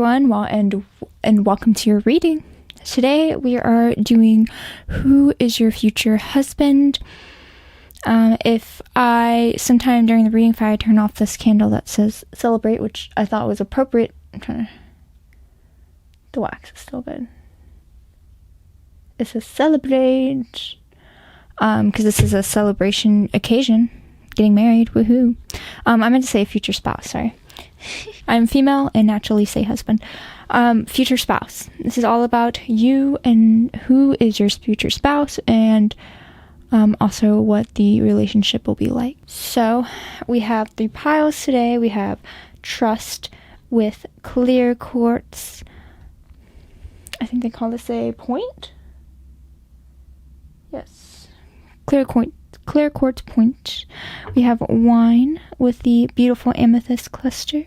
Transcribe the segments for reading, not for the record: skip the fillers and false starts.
everyone, and welcome to your reading. Today we are doing Who is Your Future Husband? If I, sometime during the reading, if I turn off this candle that says celebrate, which I thought was appropriate, the wax is still good. It says celebrate, because this is a celebration occasion, getting married, woohoo. I meant to say future spouse, sorry. I'm female and naturally say husband. Future spouse. This is all about you and who is your future spouse, and also what the relationship will be like. So we have 3 piles today. We have trust with clear quartz. I think they call this a point. Yes. Clear quartz point. We have wine with the beautiful amethyst cluster.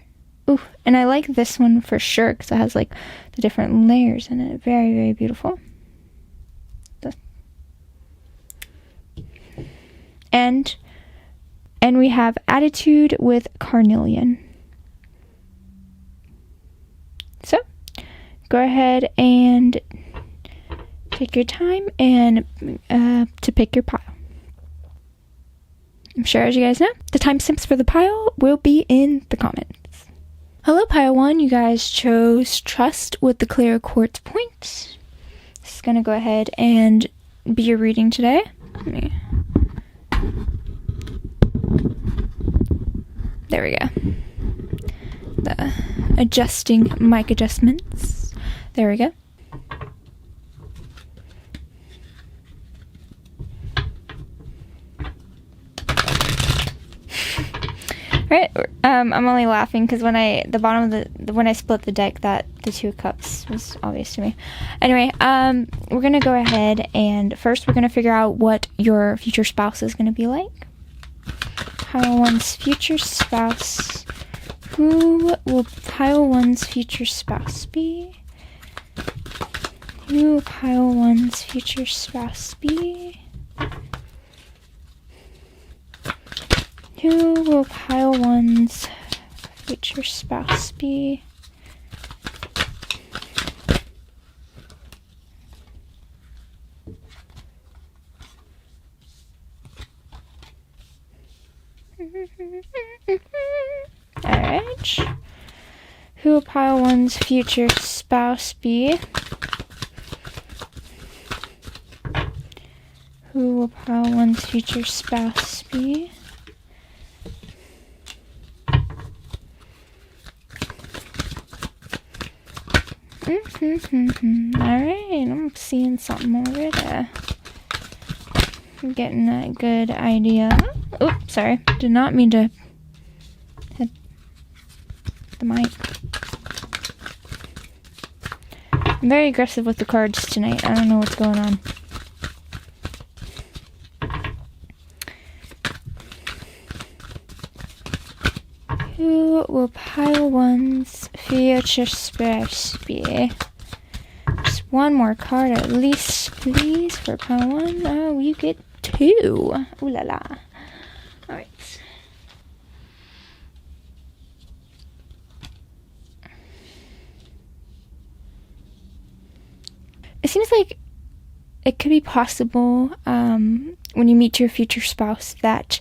Ooh, and I like this one for sure because it has like the different layers in it. Very, very beautiful. And we have attitude with carnelian. So go ahead and take your time and to pick your pile. I'm sure, as you guys know, the timestamps for the pile will be in the comments. Hello, pile 1. You guys chose trust with the clear quartz point. This is going to go ahead and be your reading today. There we go. The adjusting mic adjustments. There we go. Right, I'm only laughing because when I split the deck, that the 2 of cups was obvious to me. Anyway, we're gonna go ahead and first we're gonna figure out what your future spouse is gonna be like. Pile 1's future spouse. Who will pile 1's future spouse be? Who will pile 1's future spouse be? Who will pile 1's future spouse be? Alright. Who will pile 1's future spouse be? Who will pile 1's future spouse be? Alright, I'm seeing something already. I'm getting that good idea. Oops, sorry. Did not mean to hit the mic. I'm very aggressive with the cards tonight. I don't know what's going on. Who will pile 1's future spouse be? Just one more card at least, please, for pile 1. Oh, you get 2. Ooh la la. Alright. It seems like it could be possible when you meet your future spouse that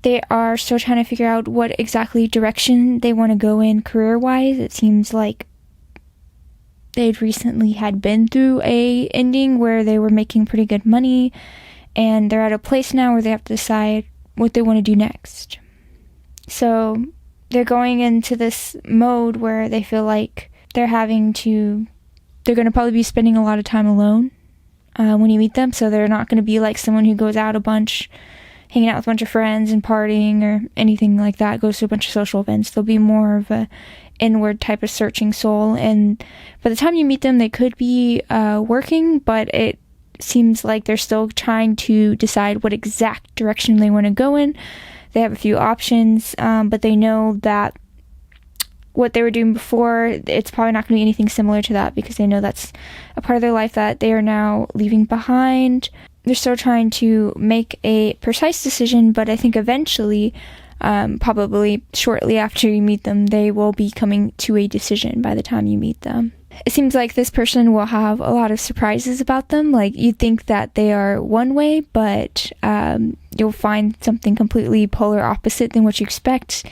they are still trying to figure out what exactly direction they want to go in career-wise. It seems like they'd recently had been through a ending where they were making pretty good money, and they're at a place now where they have to decide what they want to do next. So they're going into this mode where they feel like they're going to probably be spending a lot of time alone when you meet them. So they're not going to be like someone who goes out a bunch, hanging out with a bunch of friends and partying or anything like that, goes to a bunch of social events. They'll be more of a inward type of searching soul, and by the time you meet them, they could be working, but it seems like they're still trying to decide what exact direction they want to go in. They have a few options, but they know that what they were doing before, it's probably not going to be anything similar to that because they know that's a part of their life that they are now leaving behind. They're still trying to make a precise decision, but I think eventually probably shortly after you meet them, they will be coming to a decision by the time you meet them. It seems like this person will have a lot of surprises about them. Like, you think that they are one way, but you'll find something completely polar opposite than what you expect.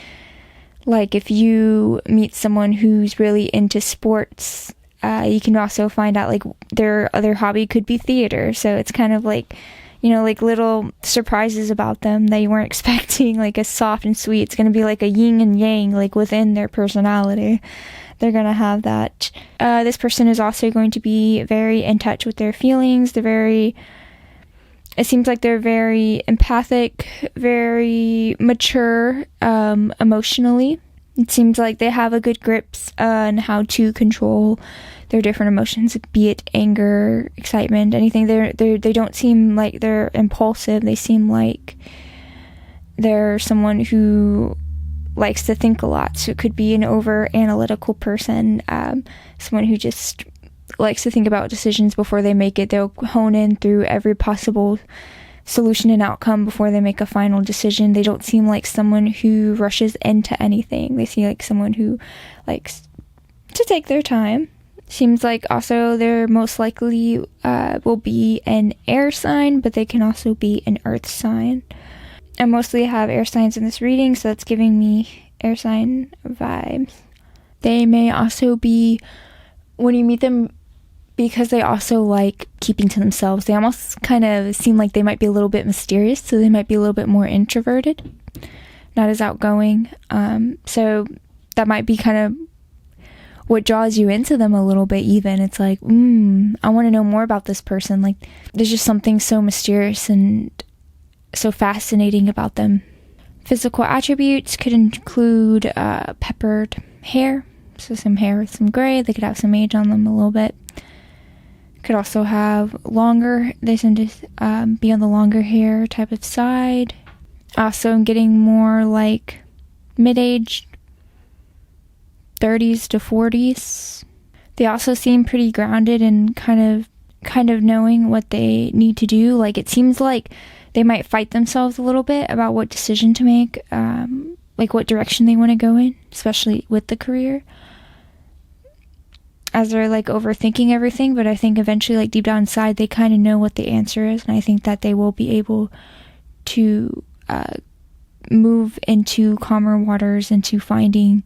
Like, if you meet someone who's really into sports, you can also find out, like, their other hobby could be theater. So it's kind of like, like little surprises about them that you weren't expecting, like a soft and sweet. It's going to be like a yin and yang, like within their personality. They're going to have that. This person is also going to be very in touch with their feelings. It seems like they're very empathic, very mature emotionally. It seems like they have a good grip on how to control their different emotions, be it anger, excitement, anything. They don't seem like they're impulsive. They seem like they're someone who likes to think a lot. So it could be an over analytical person, someone who just likes to think about decisions before they make it. They'll hone in through every possible solution and outcome before they make a final decision. They don't seem like someone who rushes into anything. They seem like someone who likes to take their time. Seems like also they're most likely will be an air sign, but they can also be an earth sign. I mostly have air signs in this reading, so that's giving me air sign vibes. They may also be, when you meet them, because they also like keeping to themselves, they almost kind of seem like they might be a little bit mysterious, so they might be a little bit more introverted, not as outgoing. So that might be kind of what draws you into them a little bit even. It's like, I want to know more about this person. Like, there's just something so mysterious and so fascinating about them. Physical attributes could include peppered hair, so some hair with some gray. They could have some age on them a little bit. Could also have longer, they tend to be on the longer hair type of side. Also getting more like mid-age, 30s to 40s. They also seem pretty grounded and kind of knowing what they need to do. Like, it seems like they might fight themselves a little bit about what decision to make, like what direction they want to go in, especially with the career, as they're like overthinking everything. But I think eventually, like deep down inside, they kind of know what the answer is, and I think that they will be able to move into calmer waters, into finding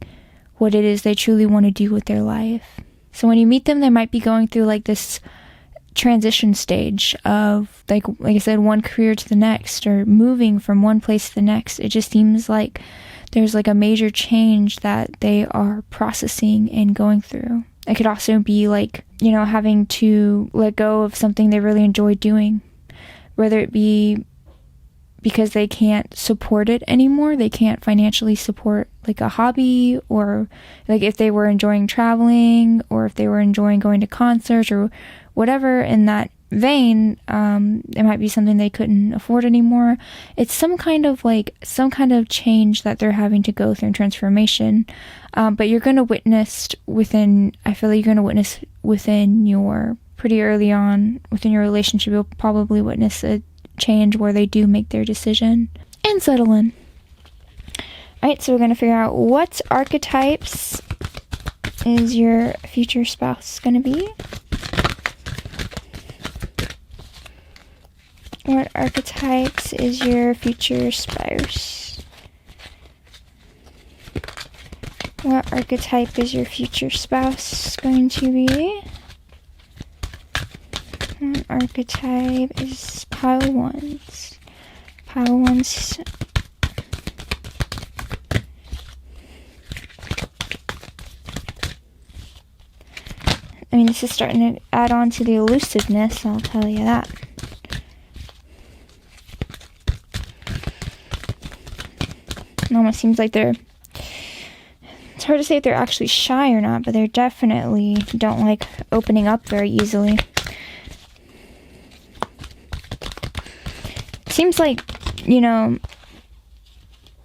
what it is they truly want to do with their life. So when you meet them, they might be going through like this transition stage of like I said, one career to the next, or moving from one place to the next. It just seems like there's like a major change that they are processing and going through. It could also be like, having to let go of something they really enjoy doing, whether it be because they can't support it anymore. They can't financially support like a hobby, or like if they were enjoying traveling, or if they were enjoying going to concerts or whatever in that vein. It might be something they couldn't afford anymore. It's some kind of change that they're having to go through in transformation. But you're going to witness within your pretty early on within your relationship, you'll probably witness a change where they do make their decision and settle in. Alright, so we're going to figure out what archetypes is your future spouse going to be. What archetypes is your future spouse? What archetype is your future spouse going to be? What archetype is pile ones? Pile ones. I mean, this is starting to add on to the elusiveness, I'll tell you that. It almost seems like it's hard to say if they're actually shy or not, but they definitely don't like opening up very easily. It seems like, they're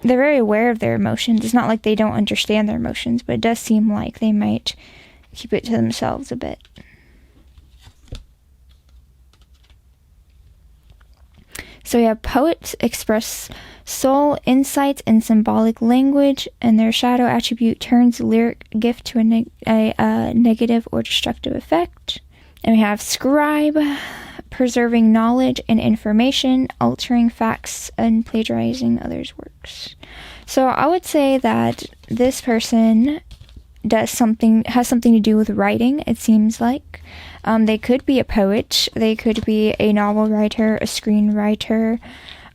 very aware of their emotions. It's not like they don't understand their emotions, but it does seem like they might keep it to themselves a bit. So yeah, poets express soul, insights, and symbolic language, and their shadow attribute turns lyric gift to a negative or destructive effect. And we have scribe, preserving knowledge and information, altering facts, and plagiarizing others' works. So I would say that this person has something to do with writing, it seems like. They could be a poet, they could be a novel writer, a screenwriter,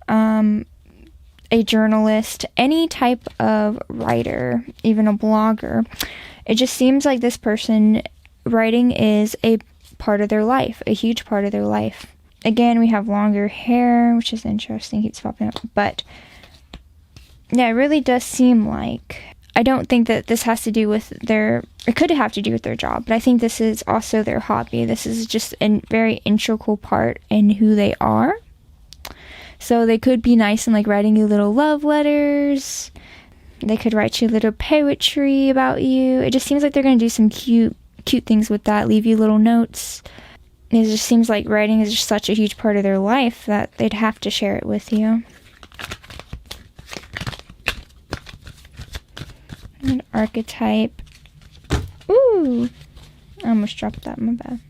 a journalist, any type of writer, even a blogger. It just seems like this person, writing is a part of their life, a huge part of their life. Again, we have longer hair, which is interesting, keeps popping up. But yeah, it really does seem like, I don't think that this has to do with it could have to do with their job, but I think this is also their hobby. This is just a very integral part in who they are. So they could be nice and like writing you little love letters. They could write you little poetry about you. It just seems like they're going to do some cute things with that, leave you little notes. It just seems like writing is just such a huge part of their life that they'd have to share it with you. An archetype. Ooh! I almost dropped that, my bad.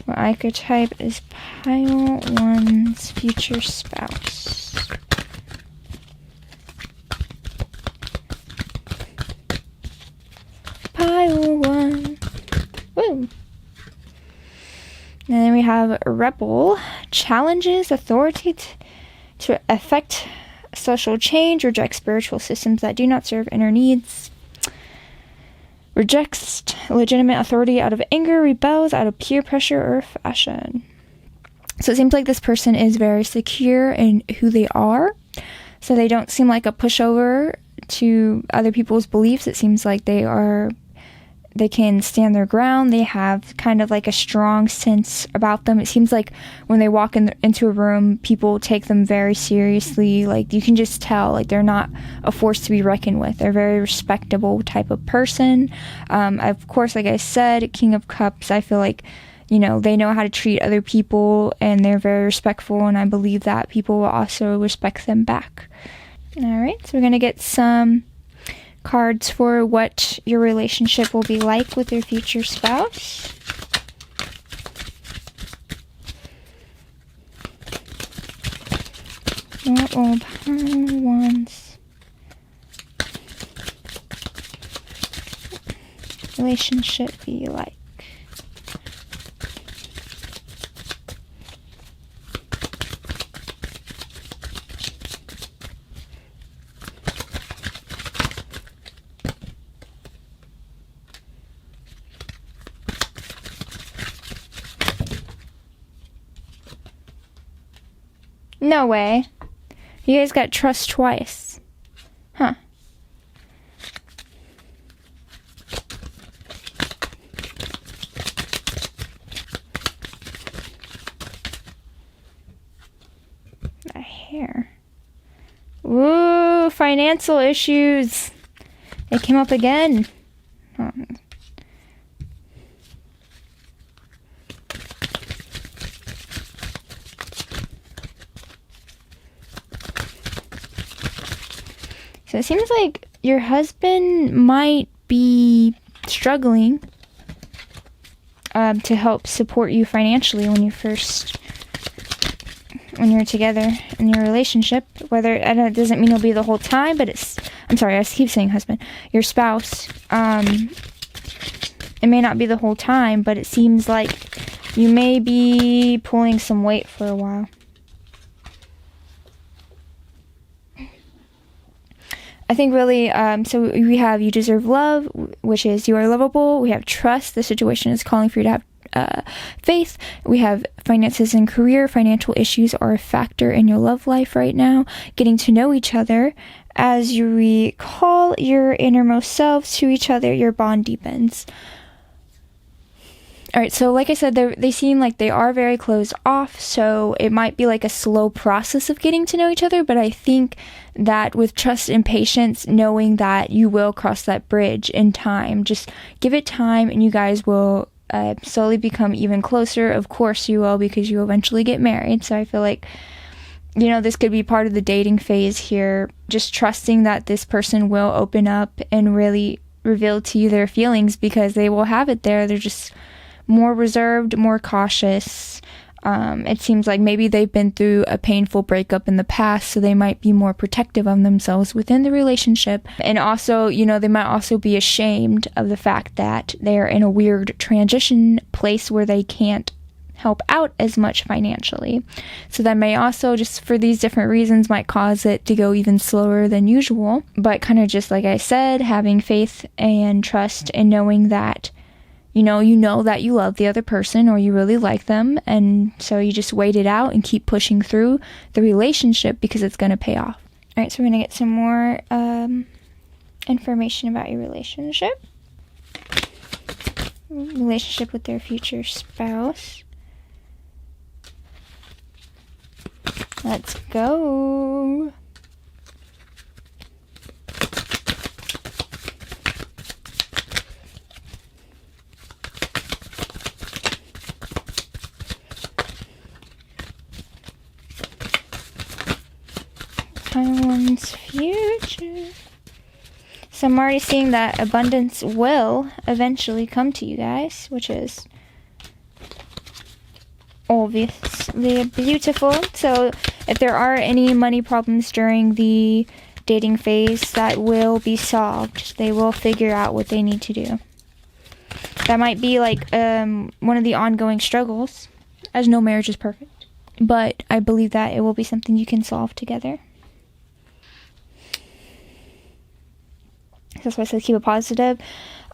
Well, archetype is pile 1's future spouse. Pile 1. Woo! And then we have rebel. Challenges authority to affect social change, rejects spiritual systems that do not serve inner needs, rejects legitimate authority out of anger, rebels out of peer pressure or fashion. So it seems like this person is very secure in who they are. So they don't seem like a pushover to other people's beliefs. It seems like they can stand their ground. They have kind of like a strong sense about them. It seems like when they walk into a room, people take them very seriously. Like you can just tell, like they're not a force to be reckoned with. They're a very respectable type of person. Of course, like I said, King of Cups, I feel like, they know how to treat other people and they're very respectful. And I believe that people will also respect them back. All right, so we're going to get some cards for what your relationship will be like with your future spouse. What will pile 1's relationship be like? No way. You guys got trust twice. Huh. That hair. Ooh, financial issues. It came up again. Oh. So it seems like your husband might be struggling to help support you financially when you're together in your relationship. Whether, I know it doesn't mean it'll be the whole time, but I'm sorry, I keep saying husband. Your spouse, it may not be the whole time, but it seems like you may be pulling some weight for a while. I think really, so we have you deserve love, which is you are lovable. We have trust. The situation is calling for you to have faith. We have finances and career. Financial issues are a factor in your love life right now. Getting to know each other. As you recall your innermost selves to each other, your bond deepens. All right, so like I said, they seem like they are very closed off, so it might be like a slow process of getting to know each other, but I think that with trust and patience, knowing that you will cross that bridge in time, just give it time and you guys will slowly become even closer. Of course you will, because you eventually get married, so I feel like this could be part of the dating phase here, just trusting that this person will open up and really reveal to you their feelings, because they will have it there. They're just more reserved, more cautious. It seems like maybe they've been through a painful breakup in the past, so they might be more protective of themselves within the relationship. And also, they might also be ashamed of the fact that they're in a weird transition place where they can't help out as much financially. So that may also, just for these different reasons, might cause it to go even slower than usual. But kind of just like I said, having faith and trust and knowing that you know that you love the other person, or you really like them, and so you just wait it out and keep pushing through the relationship, because it's going to pay off. All right, so we're going to get some more information about your relationship with their future spouse. Let's go. Someone's future. So I'm already seeing that abundance will eventually come to you guys, which is obviously beautiful. So if there are any money problems during the dating phase, that will be solved. They will figure out what they need to do. That might be like one of the ongoing struggles, as no marriage is perfect. But I believe that it will be something you can solve together. That's why I said keep it positive.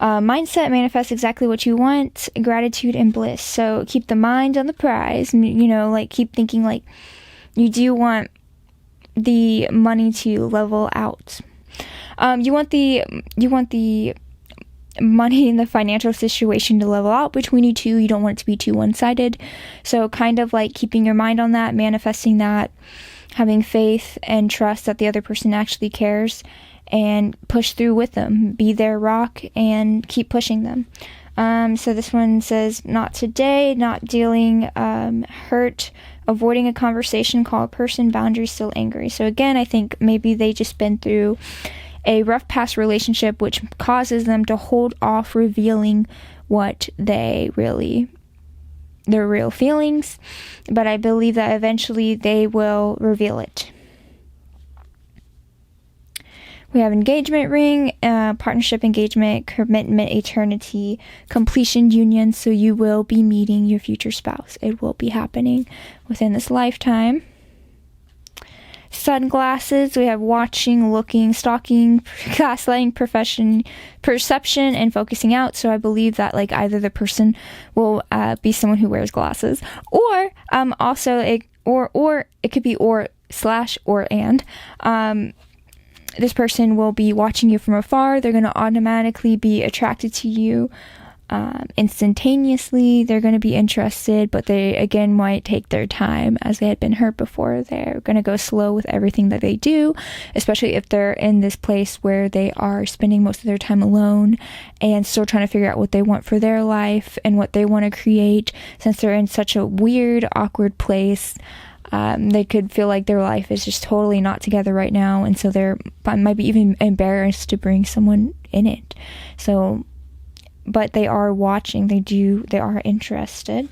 Mindset manifests exactly what you want, gratitude and bliss. So keep the mind on the prize, keep thinking like you do want the money to level out. You want the money and the financial situation to level out between you two. You don't want it to be too one-sided. So kind of like keeping your mind on that, manifesting that, having faith and trust that the other person actually cares, and push through with them. Be their rock and keep pushing them. So this one says, not today, not dealing, hurt, avoiding a conversation, call a person, boundaries, still angry. So again, I think maybe they just been through a rough past relationship, which causes them to hold off revealing what their real feelings. But I believe that eventually they will reveal it. We have engagement ring, partnership, engagement, commitment, eternity, completion, union. So you will be meeting your future spouse. It will be happening within this lifetime. Sunglasses, we have watching, looking, stalking, gaslighting, perception, and focusing out. So I believe that like either the person will be someone who wears glasses, or it could be and this person will be watching you from afar. They're going to automatically be attracted to you instantaneously. They're going to be interested, but they, again, might take their time as they had been hurt before. They're going to go slow with everything that they do, especially if they're in this place where they are spending most of their time alone and still trying to figure out what they want for their life and what they want to create. Since they're in such a weird, awkward place, they could feel like their life is just totally not together right now, and so they're might be even embarrassed to bring someone in it. So, but they are watching. They are interested.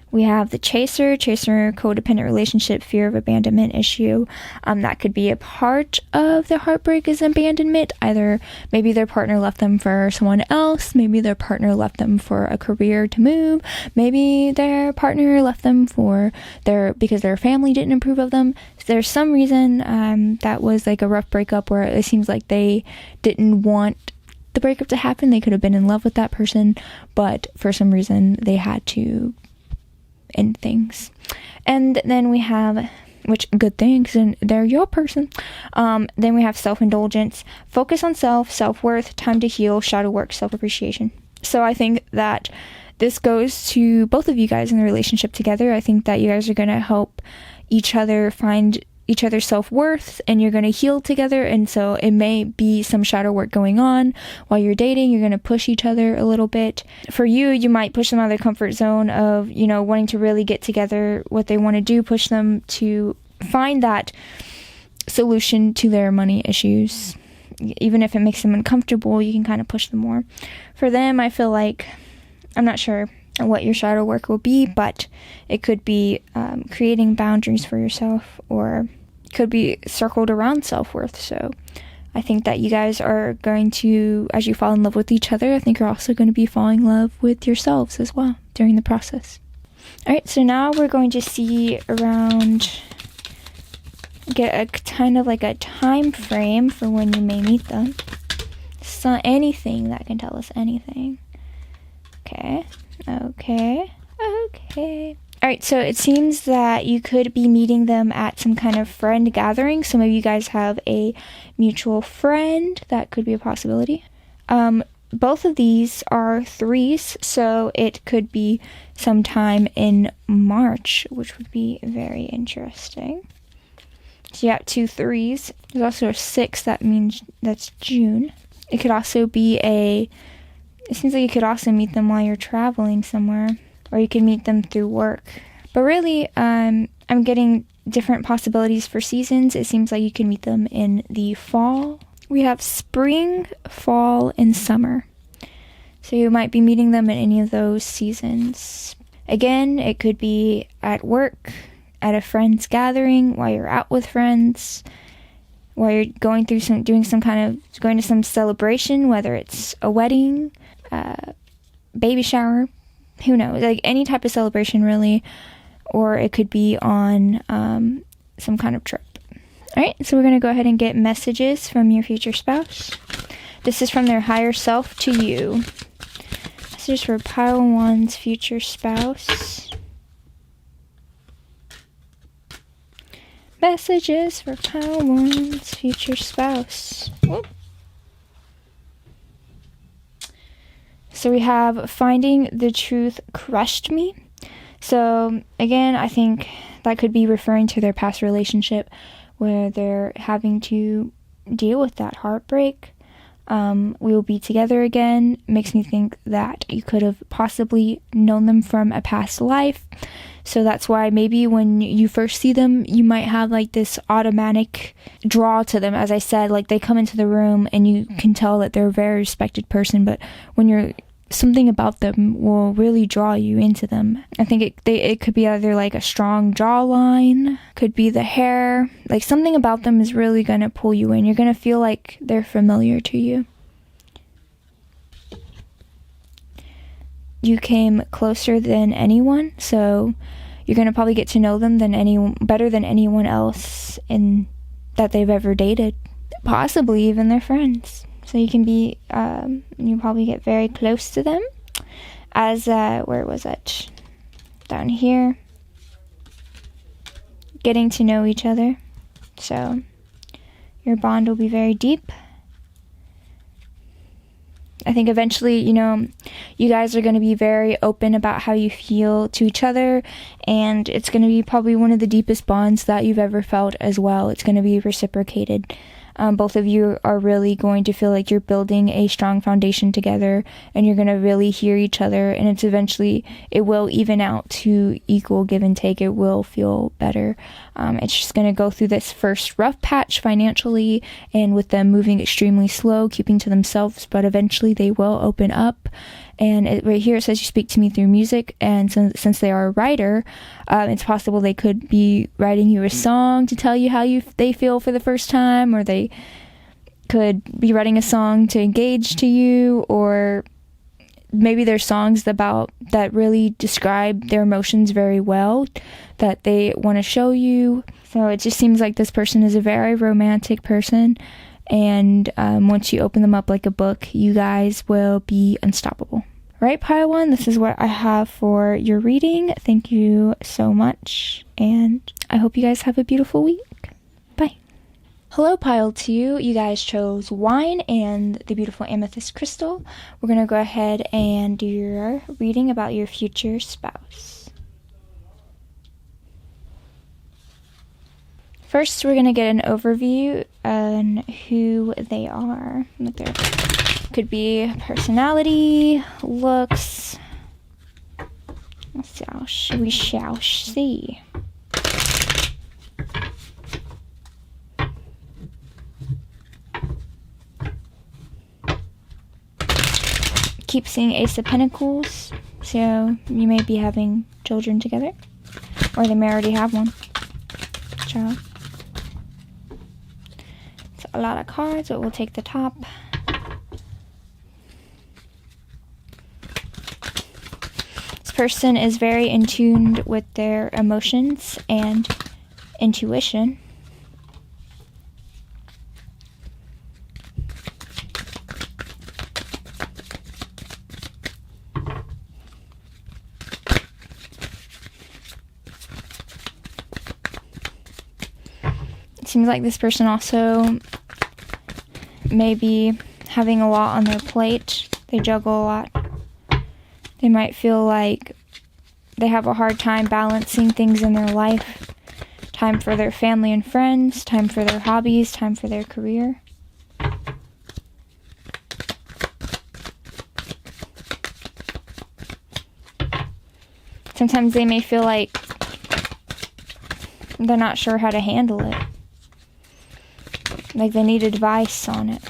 We have the chaser, codependent relationship, fear of abandonment issue. That could be a part of the heartbreak is abandonment. Either maybe their partner left them for someone else. Maybe their partner left them for a career to move. Maybe their partner left them because their family didn't approve of them. There's some reason that was like a rough breakup where it seems like they didn't want the breakup to happen. They could have been in love with that person, but for some reason they had to end things. And then we have, which good things, and they're your person. Then we have self-indulgence, focus on self-worth, time to heal, shadow work, self-appreciation. So I think that this goes to both of you guys in the relationship together. I think that you guys are going to help each other find each other's self-worth, and you're going to heal together. And so it may be some shadow work going on while you're dating. You're going to push each other a little bit. For you, you might push them out of their comfort zone of, wanting to really get together, what they want to do, push them to find that solution to their money issues. Even if it makes them uncomfortable, you can kind of push them more. For them, I feel like, I'm not sure what your shadow work will be, but it could be creating boundaries for yourself, or could be circled around self-worth. So I think that you guys are going to, as you fall in love with each other, I think you're also going to be falling in love with yourselves as well during the process. All right, so now we're going to see get a kind of like a time frame for when you may meet them. So anything that can tell us anything. Okay. All right, so it seems that you could be meeting them at some kind of friend gathering. So maybe you guys have a mutual friend. That could be a possibility. Both of these are threes, so it could be sometime in March, which would be very interesting. So you got 2 threes. There's also a 6, that means that's June. It could also be it seems like you could also meet them while you're traveling somewhere, or you could meet them through work. But really, I'm getting different possibilities for seasons. It seems like you can meet them in the fall. We have spring, fall, and summer. So you might be meeting them in any of those seasons. Again, it could be at work, at a friend's gathering, while you're out with friends, while you're going to some celebration, whether it's a wedding, baby shower, who knows, like any type of celebration really, or it could be on some kind of trip. All right, so we're going to go ahead and get messages from your future spouse. This is from their higher self to you. Messages for pile 1's future spouse. Messages for pile 1's future spouse. Whoop. So we have finding the truth crushed me. So again, I think that could be referring to their past relationship where they're having to deal with that heartbreak. We will be together again. Makes me think that you could have possibly known them from a past life. So that's why maybe when you first see them, you might have like this automatic draw to them. As I said, like they come into the room and you can tell that they're a very respected person, but when something about them will really draw you into them. I think it could be either like a strong jawline, could be the hair, like something about them is really going to pull you in. You're going to feel like they're familiar to you. You came closer than anyone, so you're going to probably get to know them better than anyone else that they've ever dated, possibly even their friends. So you can be, you probably get very close to them as, where was it? Down here. Getting to know each other. So your bond will be very deep. I think eventually, you guys are going to be very open about how you feel to each other, and it's going to be probably one of the deepest bonds that you've ever felt as well. It's going to be reciprocated. Both of you are really going to feel like you're building a strong foundation together, and you're going to really hear each other, and it will even out to equal give and take. It will feel better. It's just going to go through this first rough patch financially, and with them moving extremely slow, keeping to themselves, but eventually they will open up. And right here it says you speak to me through music, and since they are a writer, it's possible they could be writing you a song to tell you how they feel for the first time, or they could be writing a song to engage to you, or maybe there's songs that really describe their emotions very well that they want to show you. So it just seems like this person is a very romantic person, and once you open them up like a book, you guys will be unstoppable. Right, Pile 1, this is what I have for your reading. Thank you so much, and I hope you guys have a beautiful week. Bye. Hello, Pile 2. You guys chose wine and the beautiful amethyst crystal. We're going to go ahead and do your reading about your future spouse. First, we're going to get an overview on who they are. What their could be personality, looks. We shall see. Keep seeing Ace of Pentacles, so you may be having children together, or they may already have one child. It's a lot of cards, but we'll take the top. This person is very in tune with their emotions and intuition. Seems like this person also may be having a lot on their plate. They juggle a lot. They might feel like they have a hard time balancing things in their life. Time for their family and friends, time for their hobbies, time for their career. Sometimes they may feel like they're not sure how to handle it. Like they need advice on it.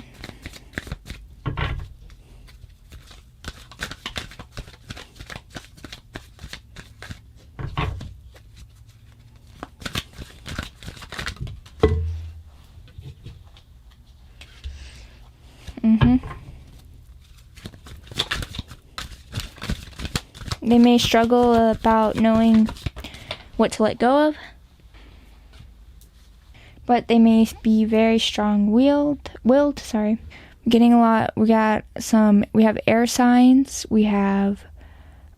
They may struggle about knowing what to let go of. But they may be very strong-willed. Getting a lot. We have air signs, we have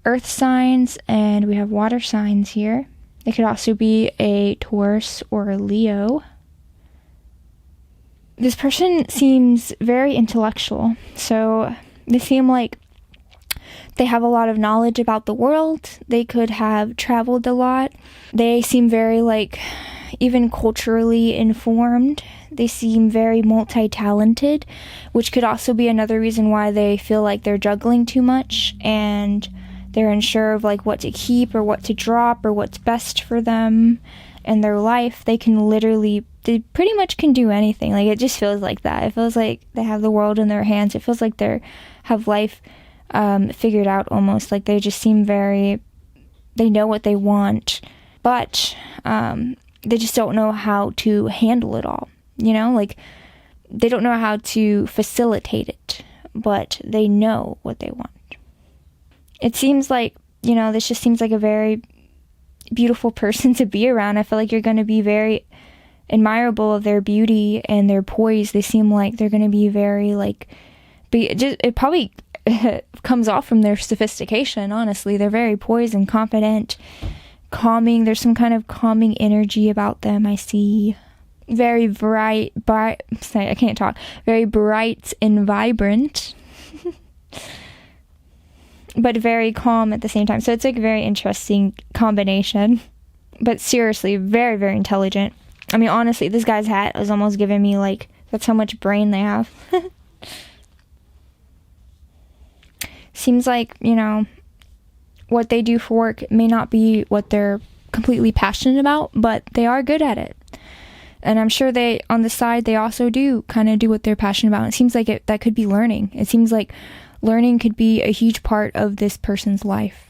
earth signs, and we have water signs here. They could also be a Taurus or a Leo. This person seems very intellectual. So they seem like they have a lot of knowledge about the world. They could have traveled a lot. They seem very even culturally informed. They seem very multi-talented, which could also be another reason why they feel like they're juggling too much and they're unsure of what to keep or what to drop or what's best for them in their life. They pretty much can do anything. It just feels like that. It feels like they have the world in their hands. It feels like they have life figured out almost. They just seem they know what they want, but they just don't know how to handle it all, they don't know how to facilitate it, but they know what they want. It seems like, this just seems like a very beautiful person to be around. I feel like you're going to be very admirable of their beauty and their poise. They seem like they're going to be very, it probably comes off from their sophistication, honestly. They're very poised and confident. Calming. There's some kind of calming energy about them. I see very bright, I can't talk. Very bright and vibrant, but very calm at the same time. So it's a very interesting combination. But seriously, very, very intelligent. I mean, honestly, this guy's hat is almost giving me that's how much brain they have. Seems like, what they do for work may not be what they're completely passionate about, but they are good at it. And I'm sure on the side, they also do kind of do what they're passionate about. It seems like that could be learning. It seems like learning could be a huge part of this person's life.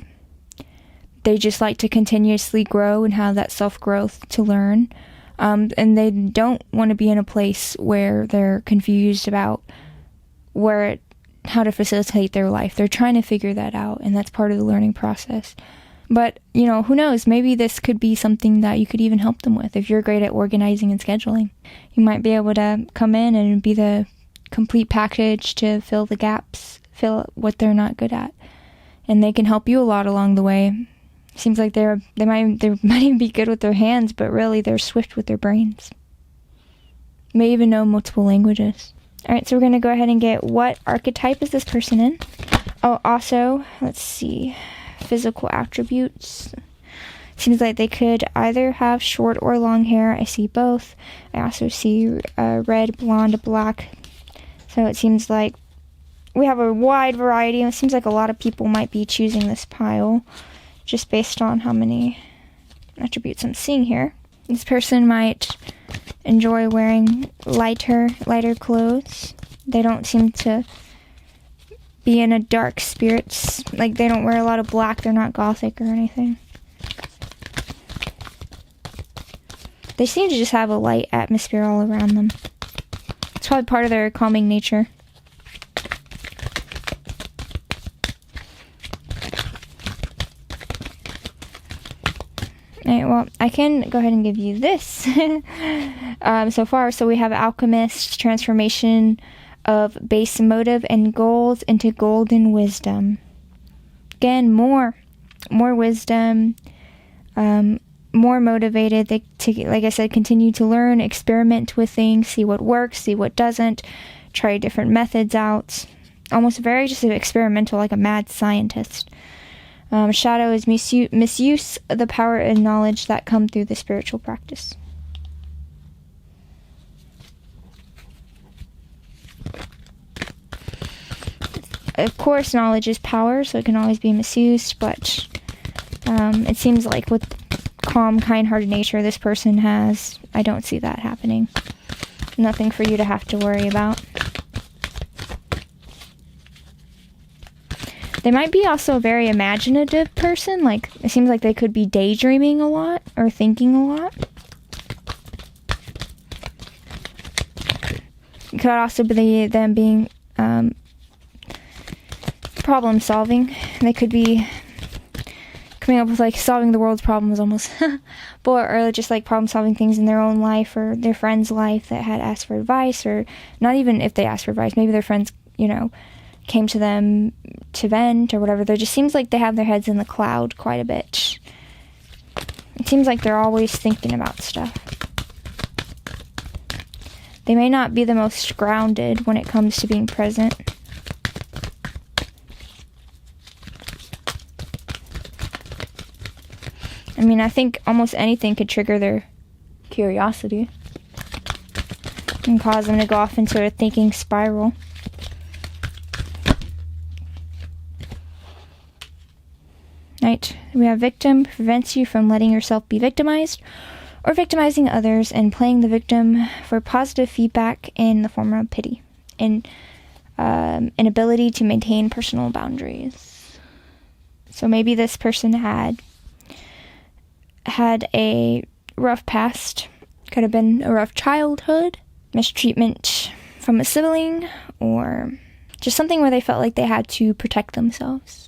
They just like to continuously grow and have that self-growth to learn. And they don't want to be in a place where they're confused about how to facilitate their life. They're trying to figure that out, and that's part of the learning process. But, who knows? Maybe this could be something that you could even help them with. If you're great at organizing and scheduling, you might be able to come in and be the complete package to fill the gaps, fill what they're not good at. And they can help you a lot along the way. Seems like they might even be good with their hands, but really they're swift with their brains. May even know multiple languages. Alright, so we're going to go ahead and get what archetype is this person in. Oh, also, let's see, physical attributes. Seems like they could either have short or long hair. I see both. I also see red, blonde, black. So it seems like we have a wide variety. It seems like a lot of people might be choosing this pile just based on how many attributes I'm seeing here. This person might enjoy wearing lighter clothes. They don't seem to be in a dark spirits. Like, they don't wear a lot of black. They're not gothic or anything. They seem to just have a light atmosphere all around them. It's probably part of their calming nature. Alright, well, I can go ahead and give you this so far. So we have Alchemist, transformation of base motive and gold into golden wisdom. Again, more wisdom, more motivated. They, like I said, continue to learn, experiment with things, see what works, see what doesn't, try different methods out. Almost very just experimental, like a mad scientist. Shadow is misuse of the power and knowledge that come through the spiritual practice. Of course, knowledge is power, so it can always be misused, but it seems like with calm, kind-hearted nature this person has, I don't see that happening. Nothing for you to have to worry about. They might be also a very imaginative person. Like, it seems like they could be daydreaming a lot or thinking a lot. It could also be them being problem solving. They could be coming up with like solving the world's problems almost. or just like problem solving things in their own life or their friend's life that had asked for advice, or not even if they asked for advice, maybe their friends, came to them to vent or whatever. There just seems like they have their heads in the cloud quite a bit. It seems like they're always thinking about stuff. They may not be the most grounded when it comes to being present. I mean, I think almost anything could trigger their curiosity and cause them to go off into a thinking spiral. Right, we have victim, prevents you from letting yourself be victimized or victimizing others, and playing the victim for positive feedback in the form of pity and an ability to maintain personal boundaries. So maybe this person had a rough past, could have been a rough childhood, mistreatment from a sibling, or just something where they felt like they had to protect themselves.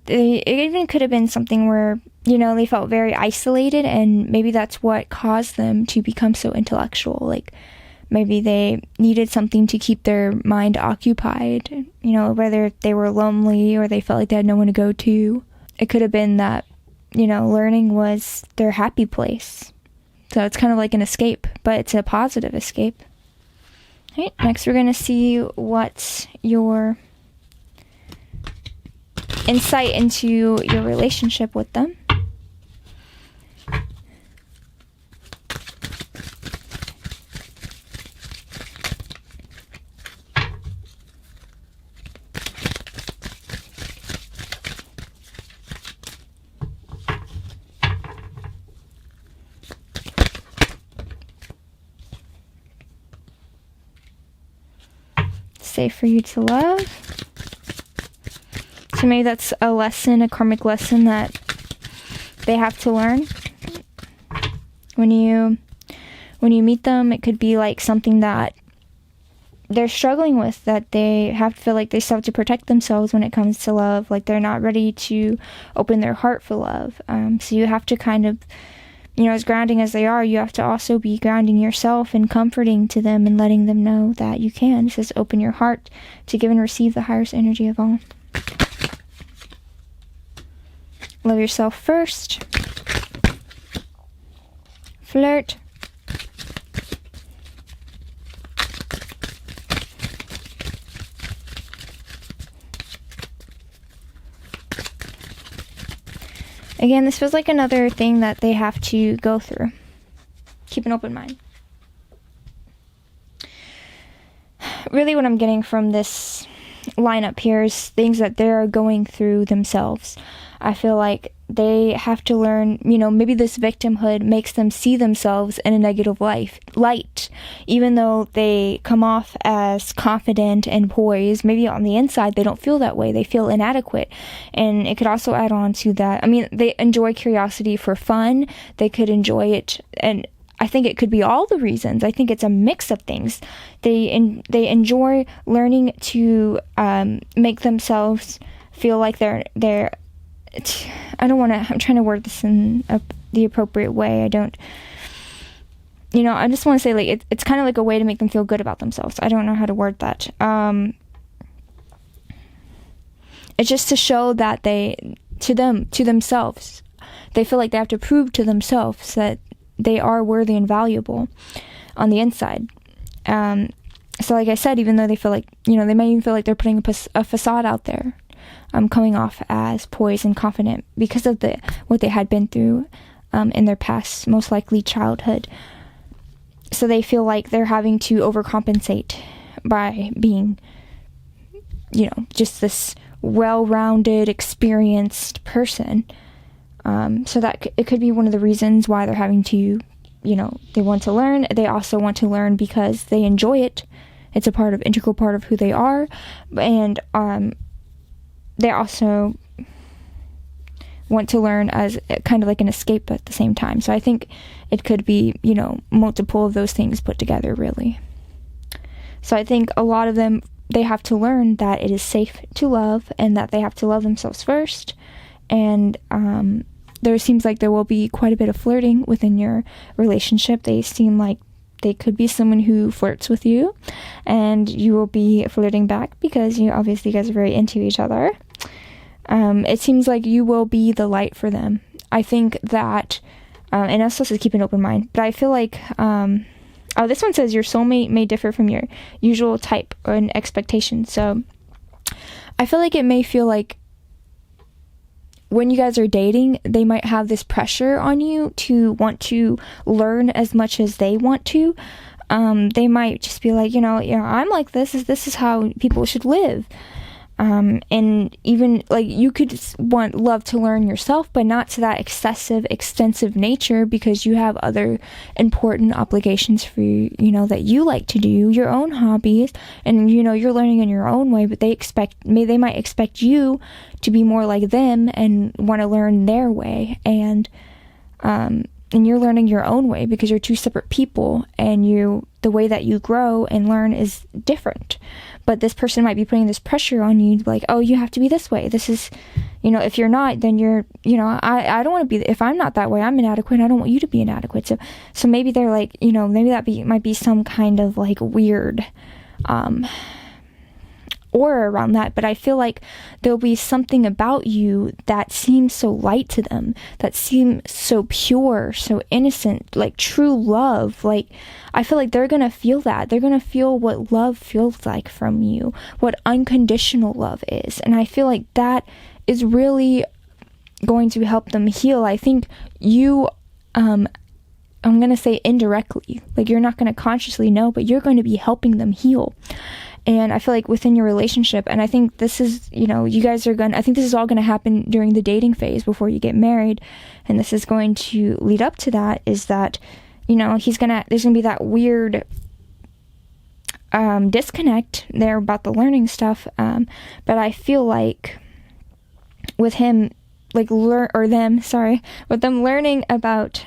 It even could have been something where, they felt very isolated, and maybe that's what caused them to become so intellectual. Like, maybe they needed something to keep their mind occupied, whether they were lonely or they felt like they had no one to go to. It could have been that, learning was their happy place. So it's kind of like an escape, but it's a positive escape. All right, next we're going to see what your insight into your relationship with them. Safe for you to love. So maybe that's a lesson, a karmic lesson that they have to learn. When you meet them, it could be like something that they're struggling with, that they have to feel like they still have to protect themselves when it comes to love, like they're not ready to open their heart for love. So you have to kind of, as grounding as they are, you have to also be grounding yourself and comforting to them and letting them know that you can. It says open your heart to give and receive the highest energy of all. Love yourself first. Flirt. again, this feels like another thing that they have to go through. Keep an open mind. Really what I'm getting from this lineup here is things that they're going through themselves. I feel like they have to learn, maybe this victimhood makes them see themselves in a negative light. Even though they come off as confident and poised, maybe on the inside they don't feel that way. They feel inadequate. And it could also add on to that. I mean, they enjoy curiosity for fun. They could enjoy it, and I think it could be all the reasons. I think it's a mix of things. They enjoy learning to make themselves feel like they're I'm trying to word this in the appropriate way. I just want to say, like, it's kind of like a way to make them feel good about themselves. I don't know how to word that. It's just to show that to themselves, they feel like they have to prove to themselves that they are worthy and valuable on the inside. So like I said, even though they feel like, they might even feel like they're putting a facade out there, coming off as poised and confident because of what they had been through in their past, most likely childhood. So they feel like they're having to overcompensate by being, just this well-rounded, experienced person. So that it could be one of the reasons why they're having to, they want to learn. They also want to learn because they enjoy it. It's integral part of who they are. And they also want to learn as kind of like an escape at the same time. So I think it could be, multiple of those things put together, really. So I think a lot of them, they have to learn that it is safe to love and that they have to love themselves first. And there seems like there will be quite a bit of flirting within your relationship. They seem like they could be someone who flirts with you, and you will be flirting back because you guys are very into each other. It seems like you will be the light for them. I think that, and I'm supposed to keep an open mind, but I feel like, this one says your soulmate may differ from your usual type or an expectation. So I feel like it may feel like when you guys are dating, they might have this pressure on you to want to learn as much as they want to. They might just be like, I'm like this is how people should live. And even like you could love to learn yourself, but not to that extensive nature, because you have other important obligations for you, that you like to do, your own hobbies, and you're learning in your own way, but they might expect you to be more like them and want to learn their way, and you're learning your own way because you're two separate people, and the way that you grow and learn is different. But this person might be putting this pressure on you, like, oh, you have to be this way. This is, if you're not, then you're, I don't want to be, if I'm not that way, I'm inadequate. I don't want you to be inadequate. So maybe they're like, maybe might be some kind of like weird, aura around that. But I feel like there'll be something about you that seems so light to them, that seems so pure, so innocent, like true love. Like, I feel like they're gonna feel that. They're gonna feel what love feels like from you, what unconditional love is. And I feel like that is really going to help them heal. I think you, I'm gonna say indirectly, like you're not gonna consciously know, but you're going to be helping them heal. And I feel like within your relationship, and I think this is, I think this is all going to happen during the dating phase before you get married. And this is going to lead up to that, is that, there's going to be that weird disconnect there about the learning stuff. But I feel like with him, with them learning about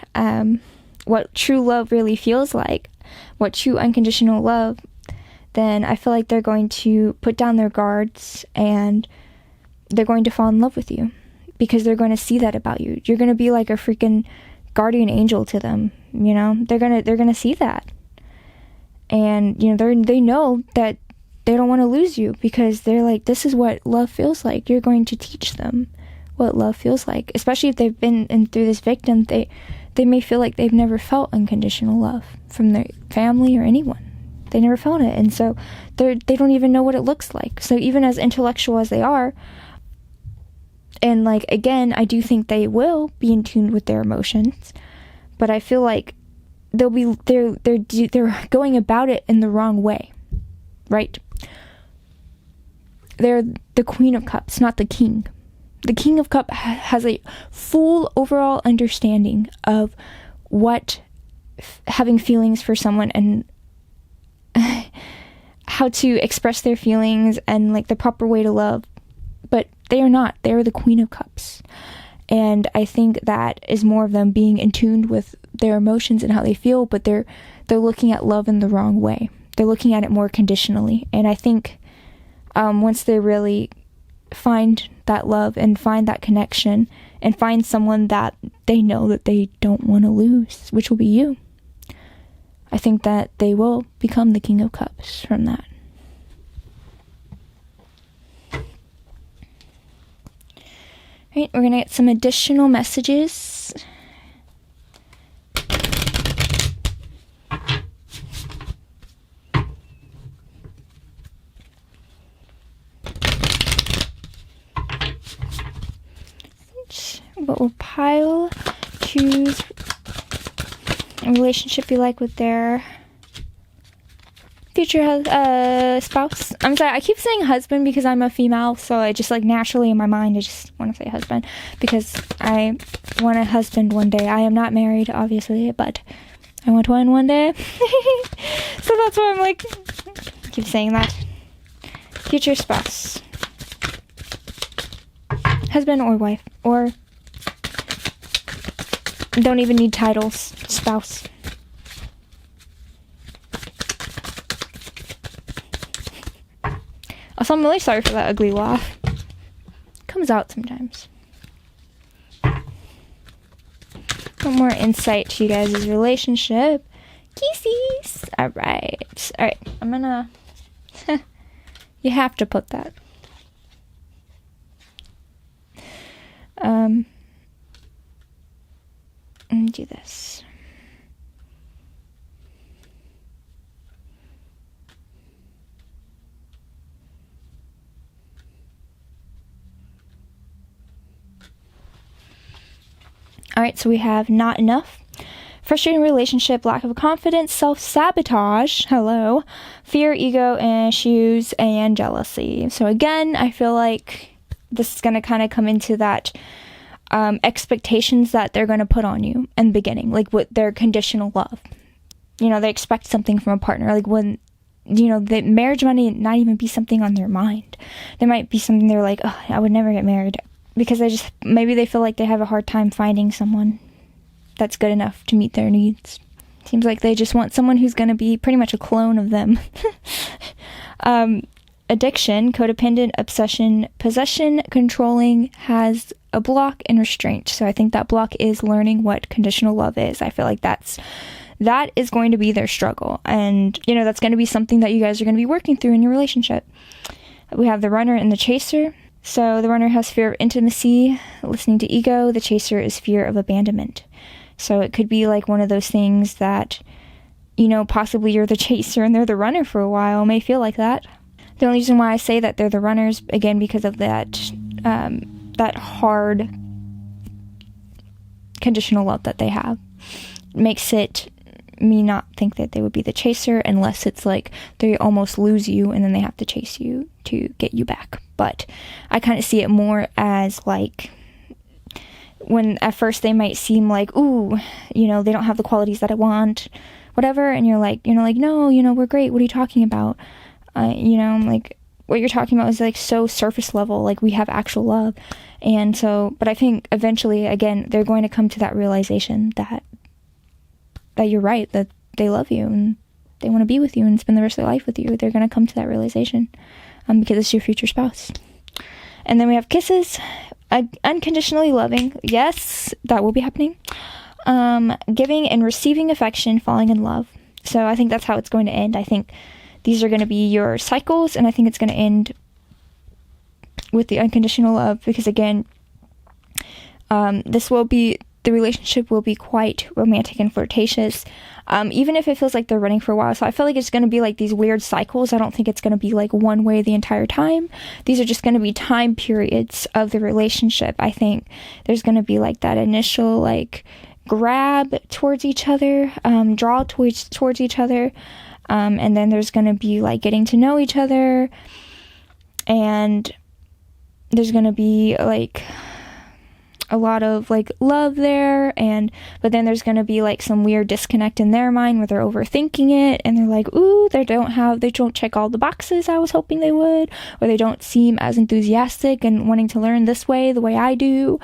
what true love really feels like, what true unconditional love, then I feel like they're going to put down their guards and they're going to fall in love with you, because they're going to see that about you. You're going to be like a freaking guardian angel to them, they're going to see that. And, they know that they don't want to lose you, because they're like, this is what love feels like. You're going to teach them what love feels like, especially if they've been through this victim. They may feel like they've never felt unconditional love from their family or anyone. They never felt it, and so they don't even know what it looks like. So even as intellectual as they are, And like, again, I do think they will be in tune with their emotions, but I feel like they're going about it in the wrong way, right? They're the Queen of Cups, not the King. The King of Cups has a full overall understanding of what having feelings for someone and how to express their feelings and like the proper way to love. But they are not. They are the Queen of Cups. And I think that is more of them being in tune with their emotions and how they feel, but they're looking at love in the wrong way. They're looking at it more conditionally. And I think once they really find that love and find that connection and find someone that they know that they don't want to lose, which will be you, I think that they will become the King of Cups from that. Right, we're going to get some additional messages. What will Pile choose a relationship be like with their future spouse? I'm sorry, I keep saying husband because I'm a female, so I just like naturally in my mind I just want to say husband because I want a husband one day. I am not married, obviously, but I want one day. So that's why I'm like keep saying that. Future spouse, husband or wife, or don't even need titles, spouse. Also, I'm really sorry for that ugly laugh. It comes out sometimes. One more insight to you guys' relationship. Kisses. Alright. I'm gonna... You have to put that. Let me do this. Alright, so we have not enough, frustrating relationship, lack of confidence, self-sabotage, hello, fear, ego issues, and jealousy. So again, I feel like this is going to kind of come into that expectations that they're going to put on you in the beginning, like with their conditional love. You know, they expect something from a partner, like when, you know, the marriage might not even be something on their mind. There might be something they're like, oh, I would never get married. Because maybe they feel like they have a hard time finding someone that's good enough to meet their needs. Seems like they just want someone who's going to be pretty much a clone of them. Addiction, codependent, obsession, possession, controlling, has a block and restraint. So I think that block is learning what conditional love is. I feel like that is going to be their struggle. And, you know, that's going to be something that you guys are going to be working through in your relationship. We have the runner and the chaser. So the runner has fear of intimacy, listening to ego. The chaser is fear of abandonment. So it could be like one of those things that, you know, possibly you're the chaser and they're the runner for a while. It may feel like that. The only reason why I say that they're the runners, again, because of that hard conditional love that they have, makes it me not think that they would be the chaser unless it's like they almost lose you and then they have to chase you to get you back. But I kind of see it more as like when at first they might seem like, ooh, you know, they don't have the qualities that I want, whatever, and you're like, no, you know, we're great. What are you talking about? You know, like what you're talking about is like so surface level, like we have actual love. And so, but I think eventually, again, they're going to come to that realization that you're right, that they love you and they want to be with you and spend the rest of their life with you. They're going to come to that realization because it's your future spouse. And then we have kisses, unconditionally loving. Yes, that will be happening. Giving and receiving affection, falling in love. So I think that's how it's going to end. I think these are going to be your cycles, and I think it's going to end with the unconditional love because, again, this will be the relationship will be quite romantic and flirtatious, even if it feels like they're running for a while. So I feel like it's going to be like these weird cycles. I don't think it's going to be like one way the entire time. These are just going to be time periods of the relationship. I think there's going to be like that initial like grab towards each other, draw towards each other, and then there's going to be like getting to know each other, and there's going to be like a lot of like love there, but then there's going to be like some weird disconnect in their mind where they're overthinking it, and they're like, ooh, they don't check all the boxes I was hoping they would, or they don't seem as enthusiastic and wanting to learn this way the way I do.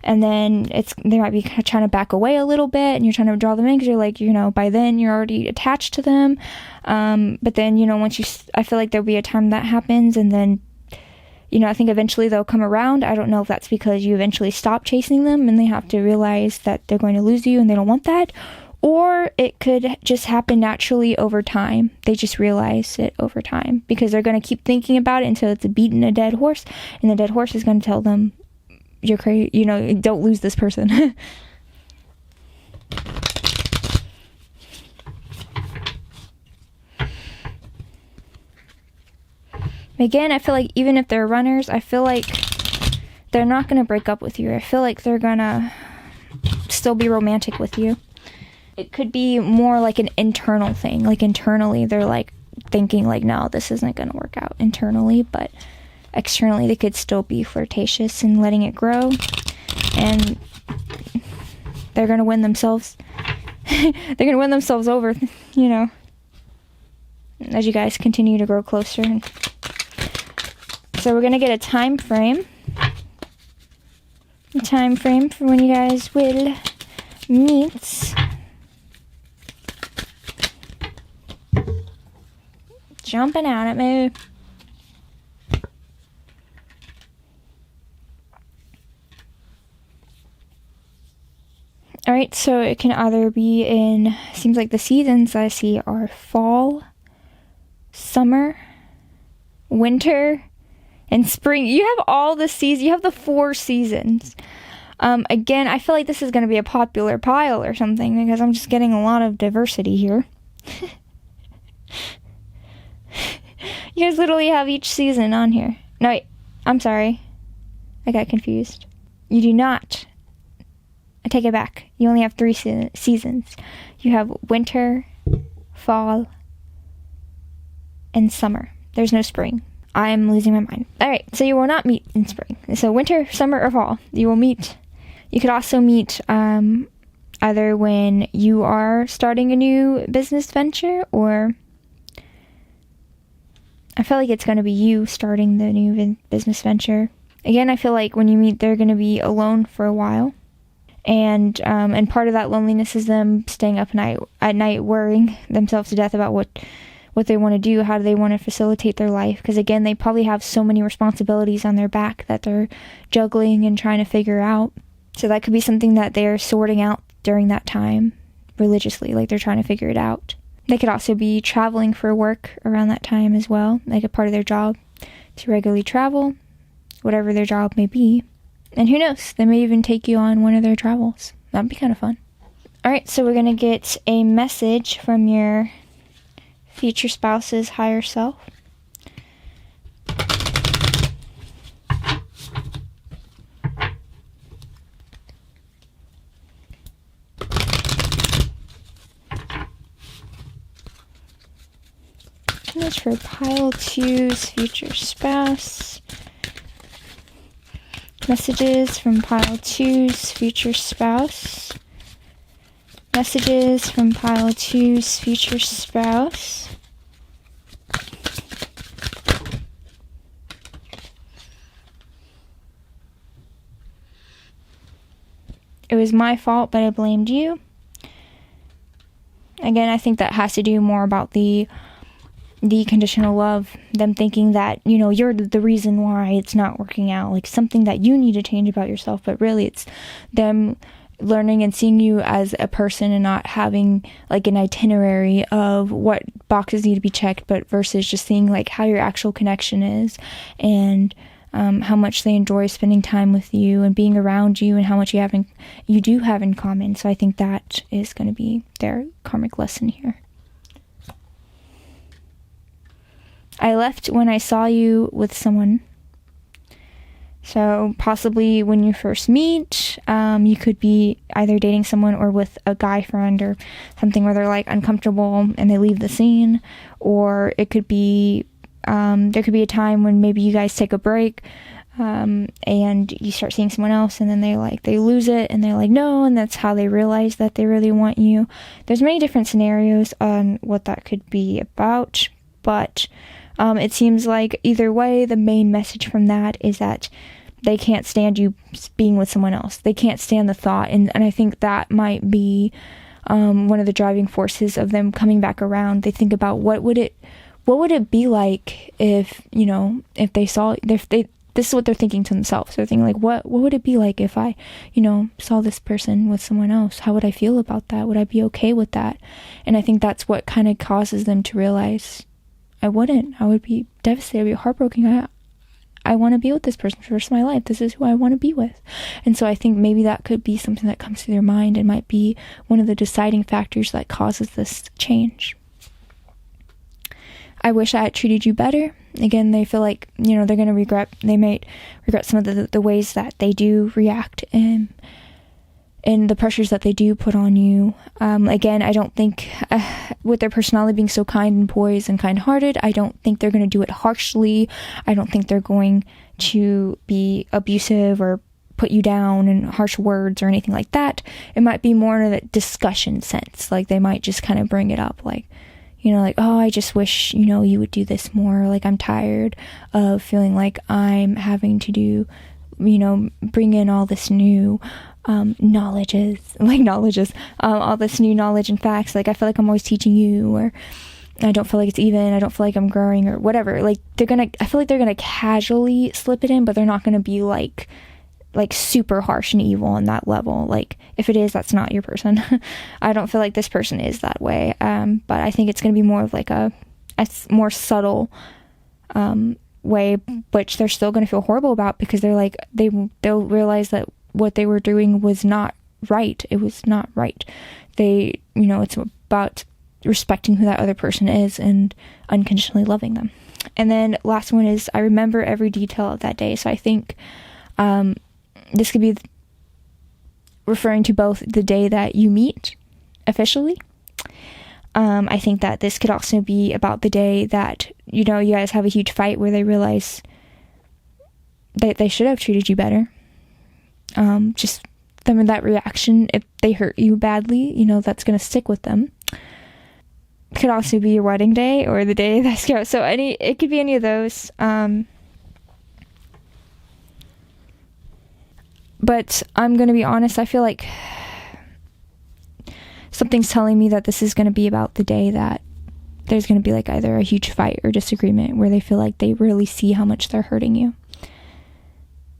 And then they might be kind of trying to back away a little bit, and you're trying to draw them in because you're like, by then you're already attached to them. But then, I feel like there'll be a time that happens, and then I think eventually they'll come around. I don't know if that's because you eventually stop chasing them and they have to realize that they're going to lose you and they don't want that. Or it could just happen naturally over time. They just realize it over time because they're going to keep thinking about it until it's a beating a dead horse. And the dead horse is going to tell them, you're crazy, don't lose this person. Again, I feel like even if they're runners, I feel like they're not going to break up with you. I feel like they're going to still be romantic with you. It could be more like an internal thing. Like internally, they're like thinking like, no, this isn't going to work out internally. But externally, they could still be flirtatious and letting it grow. And they're going to win themselves. They're going to win themselves over, as you guys continue to grow closer. So we're going to get a time frame. A time frame for when you guys will meet. Jumping out at me. Alright, so it can either be seems like the seasons I see are fall, summer, winter, and spring. You have all the seasons. You have the 4 seasons. Again, I feel like this is going to be a popular pile or something because I'm just getting a lot of diversity here. You guys literally have each season on here. No, wait. I'm sorry. I got confused. You do not. I take it back. You only have 3 seasons. You have winter, fall, and summer. There's no spring. I'm losing my mind. Alright, so you will not meet in spring. So winter, summer, or fall. You will meet. You could also meet either when you are starting a new business venture, or I feel like it's going to be you starting the new business venture. Again, I feel like when you meet, they're going to be alone for a while. And part of that loneliness is them staying up at night worrying themselves to death about what they want to do, how do they want to facilitate their life. Because again, they probably have so many responsibilities on their back that they're juggling and trying to figure out. So that could be something that they're sorting out during that time religiously, like they're trying to figure it out. They could also be traveling for work around that time as well, like a part of their job to regularly travel, whatever their job may be. And who knows, they may even take you on one of their travels. That'd be kind of fun. Alright, so we're going to get a message from your future spouse's higher self. This for pile 2's future spouse. Messages from pile 2's future spouse. Messages from pile 2's future spouse. It was my fault, but I blamed you. Again, I think that has to do more about the conditional love, them thinking that, you're the reason why it's not working out, like something that you need to change about yourself, but really it's them learning and seeing you as a person and not having like an itinerary of what boxes need to be checked, but versus just seeing like how your actual connection is and how much they enjoy spending time with you and being around you, and how much you do have in common. So I think that is going to be their karmic lesson here. I left when I saw you with someone. So possibly when you first meet, you could be either dating someone or with a guy friend or something where they're like uncomfortable and they leave the scene. Or it could be, there could be a time when maybe you guys take a break, and you start seeing someone else, and then they lose it and they're like, no, and that's how they realize that they really want you. There's many different scenarios on what that could be about, but it seems like either way, the main message from that is that they can't stand you being with someone else. They can't stand the thought. And I think that might be one of the driving forces of them coming back around. They think about what would it be like if this is what they're thinking to themselves. They're thinking like, what would it be like if I, saw this person with someone else? How would I feel about that? Would I be okay with that? And I think that's what kind of causes them to realize, I wouldn't. I would be devastated. I'd be heartbroken. I want to be with this person for the rest of my life. This is who I want to be with. And so I think maybe that could be something that comes to their mind and might be one of the deciding factors that causes this change. I wish I had treated you better. Again, they feel like, they're going to they might regret some of the ways that they do react and the pressures that they do put on you. Again, I don't think, with their personality being so kind and poised and kind-hearted, I don't think they're going to do it harshly. I don't think they're going to be abusive or put you down in harsh words or anything like that. It might be more in a discussion sense. Like, they might just kind of bring it up, like, oh, I just wish, you would do this more. Like, I'm tired of feeling like I'm having to do, bring in all this new all this new knowledge and facts. Like, I feel like I'm always teaching you, or I don't feel like it's even. I don't feel like I'm growing, or whatever. Like, I feel like they're gonna casually slip it in, but they're not gonna be like super harsh and evil on that level. Like, if it is, that's not your person. I don't feel like this person is that way. But I think it's gonna be more of like a more subtle way, which they're still gonna feel horrible about, because they're like, they'll realize that what they were doing was not right. It was not right. It's about respecting who that other person is and unconditionally loving them. And then last one is, I remember every detail of that day. So I think this could be referring to both the day that you meet officially. I think that this could also be about the day that, you guys have a huge fight where they realize that they should have treated you better. Just them in that reaction, if they hurt you badly, that's going to stick with them. It could also be your wedding day or the day that's go. So it could be any of those. But I'm going to be honest, I feel like something's telling me that this is going to be about the day that there's going to be like either a huge fight or disagreement where they feel like they really see how much they're hurting you.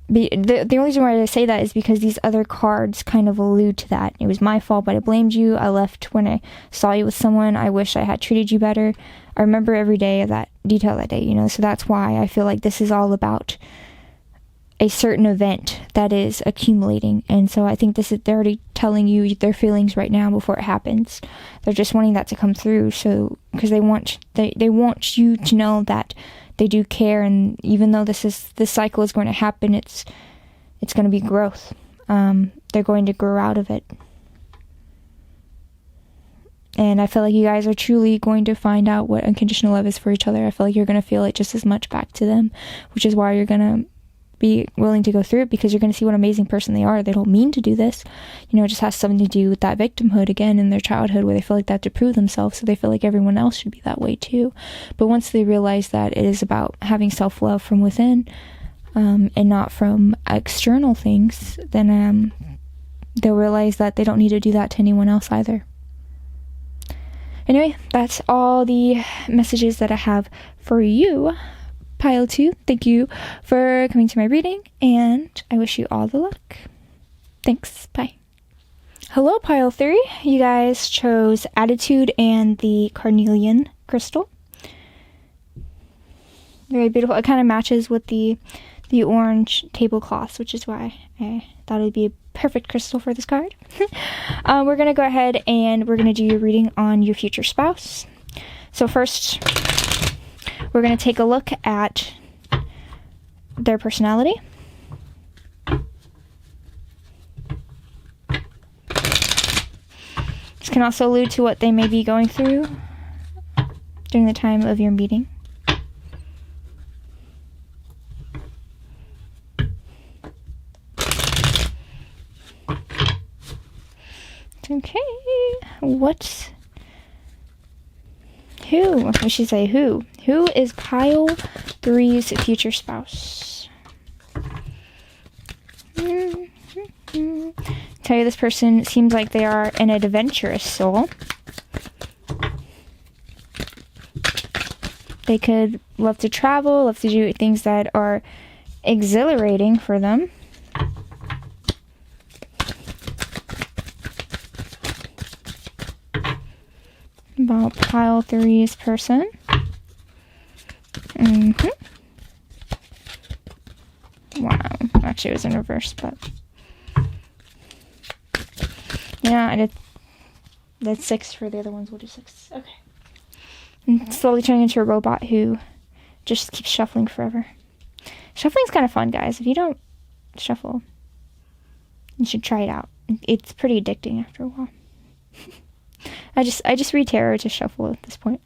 The only reason why I say that is because these other cards kind of allude to that. It was my fault, but I blamed you. I left when I saw you with someone. I wish I had treated you better. I remember every day of that detail that day, so that's why I feel like this is all about a certain event that is accumulating. And so I think they're already telling you their feelings right now before it happens. They're just wanting that to come through, so because they want you to know that they do care, and even though this cycle is going to happen, it's going to be growth. They're going to grow out of it. And I feel like you guys are truly going to find out what unconditional love is for each other. I feel like you're going to feel it just as much back to them, which is why you're going to be willing to go through it, because you're going to see what an amazing person they are. They don't mean to do this. It just has something to do with that victimhood again in their childhood, where they feel like they have to prove themselves, so they feel like everyone else should be that way too. But once they realize that it is about having self-love from within, and not from external things, then they'll realize that they don't need to do that to anyone else either. Anyway, that's all the messages that I have for you, Pile 2. Thank you for coming to my reading, and I wish you all the luck. Thanks. Bye. Hello, Pile 3. You guys chose Attitude and the Carnelian Crystal. Very beautiful. It kind of matches with the the orange tablecloths, which is why I thought it would be a perfect crystal for this card. We're going to go ahead and we're going to do your reading on your future spouse. So first, we're going to take a look at their personality. This can also allude to what they may be going through during the time of your meeting. Okay, who is pile 3's future spouse? Tell you, this person seems like they are an adventurous soul. They could love to travel, love to do things that are exhilarating for them. About pile 3's person. Wow. Actually, it was in reverse, but yeah, I did. That's 6 for the other ones. We'll do 6. Okay. And slowly turning into a robot who just keeps shuffling forever. Shuffling's kind of fun, guys. If you don't shuffle, you should try it out. It's pretty addicting after a while. I just read tarot to shuffle at this point.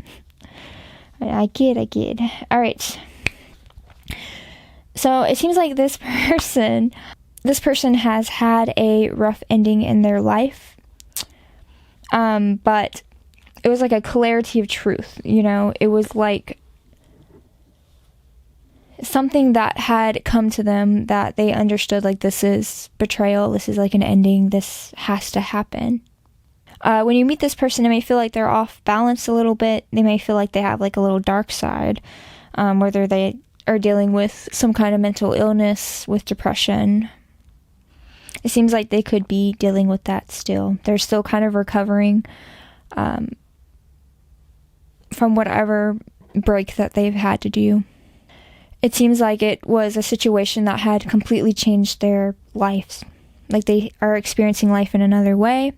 I kid. All right. So it seems like this person has had a rough ending in their life. But it was like a clarity of truth, you know? It was like something that had come to them that they understood, like, this is betrayal, this is like an ending, this has to happen. When you meet this person, it may feel like they're off balance a little bit. They may feel like they have like a little dark side, whether they are dealing with some kind of mental illness, with depression. It seems like they could be dealing with that still. They're still kind of recovering from whatever break that they've had to do. It seems like it was a situation that had completely changed their lives. Like, they are experiencing life in another way.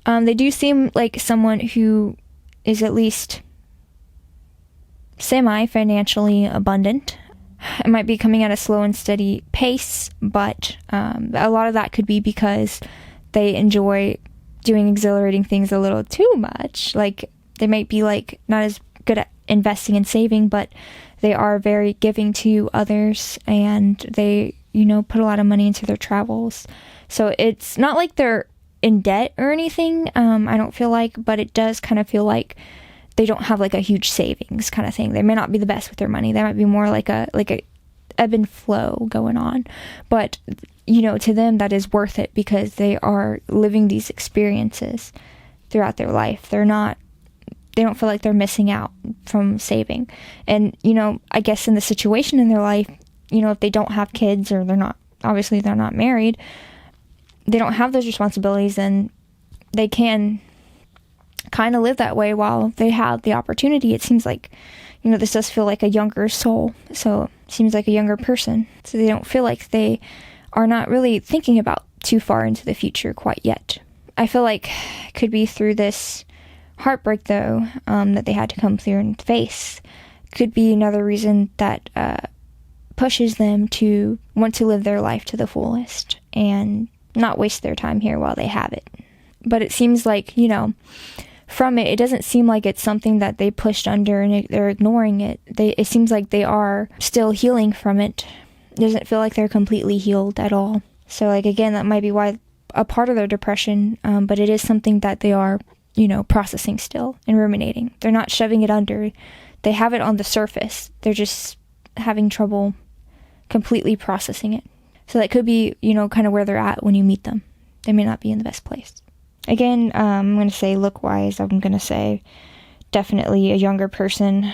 They do seem like someone who is at least semi-financially abundant. It might be coming at a slow and steady pace, but a lot of that could be because they enjoy doing exhilarating things a little too much. Like, they might be like not as good at investing and saving, but they are very giving to others, and they, you know, put a lot of money into their travels. So it's not like they're in debt or anything, I don't feel like, but it does kind of feel like they don't have like a huge savings kind of thing. They may not be the best with their money. They might be more like a ebb and flow going on, but you know, to them that is worth it because they are living these experiences throughout their life. They don't feel like they're missing out from saving. And you know, I guess in the situation in their life, you know, if they don't have kids or they're not married, they don't have those responsibilities, and they can kind of live that way while they have the opportunity. It seems like, you know, this does feel like a younger soul, so it seems like a younger person, so they don't feel like they are not really thinking about too far into the future quite yet. I feel like it could be through this heartbreak, though, that they had to come through and face. Could be another reason that pushes them to want to live their life to the fullest and not waste their time here while they have it. But it seems like, you know, from it doesn't seem like it's something that they pushed under and they're ignoring it. It seems like they are still healing from it. It doesn't feel like they're completely healed at all. So, like, again, that might be why a part of their depression, but it is something that they are, you know, processing still and ruminating. They're not shoving it under. They have it on the surface. They're just having trouble completely processing it. So that could be, you know, kind of where they're at when you meet them. They may not be in the best place. Again, I'm going to say look-wise, I'm going to say definitely a younger person. I'm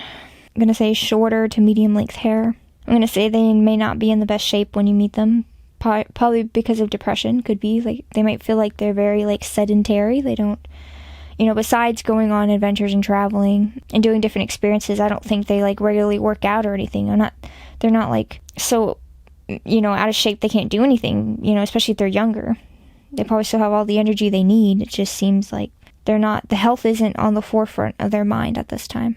going to say shorter to medium-length hair. I'm going to say they may not be in the best shape when you meet them. Probably because of depression. Could be, like, they might feel like they're very, like, sedentary. They don't besides going on adventures and traveling and doing different experiences, I don't think they like regularly work out or anything. They're not like so, out of shape they can't do anything, especially if they're younger. They probably still have all the energy they need. It just seems like the health isn't on the forefront of their mind at this time.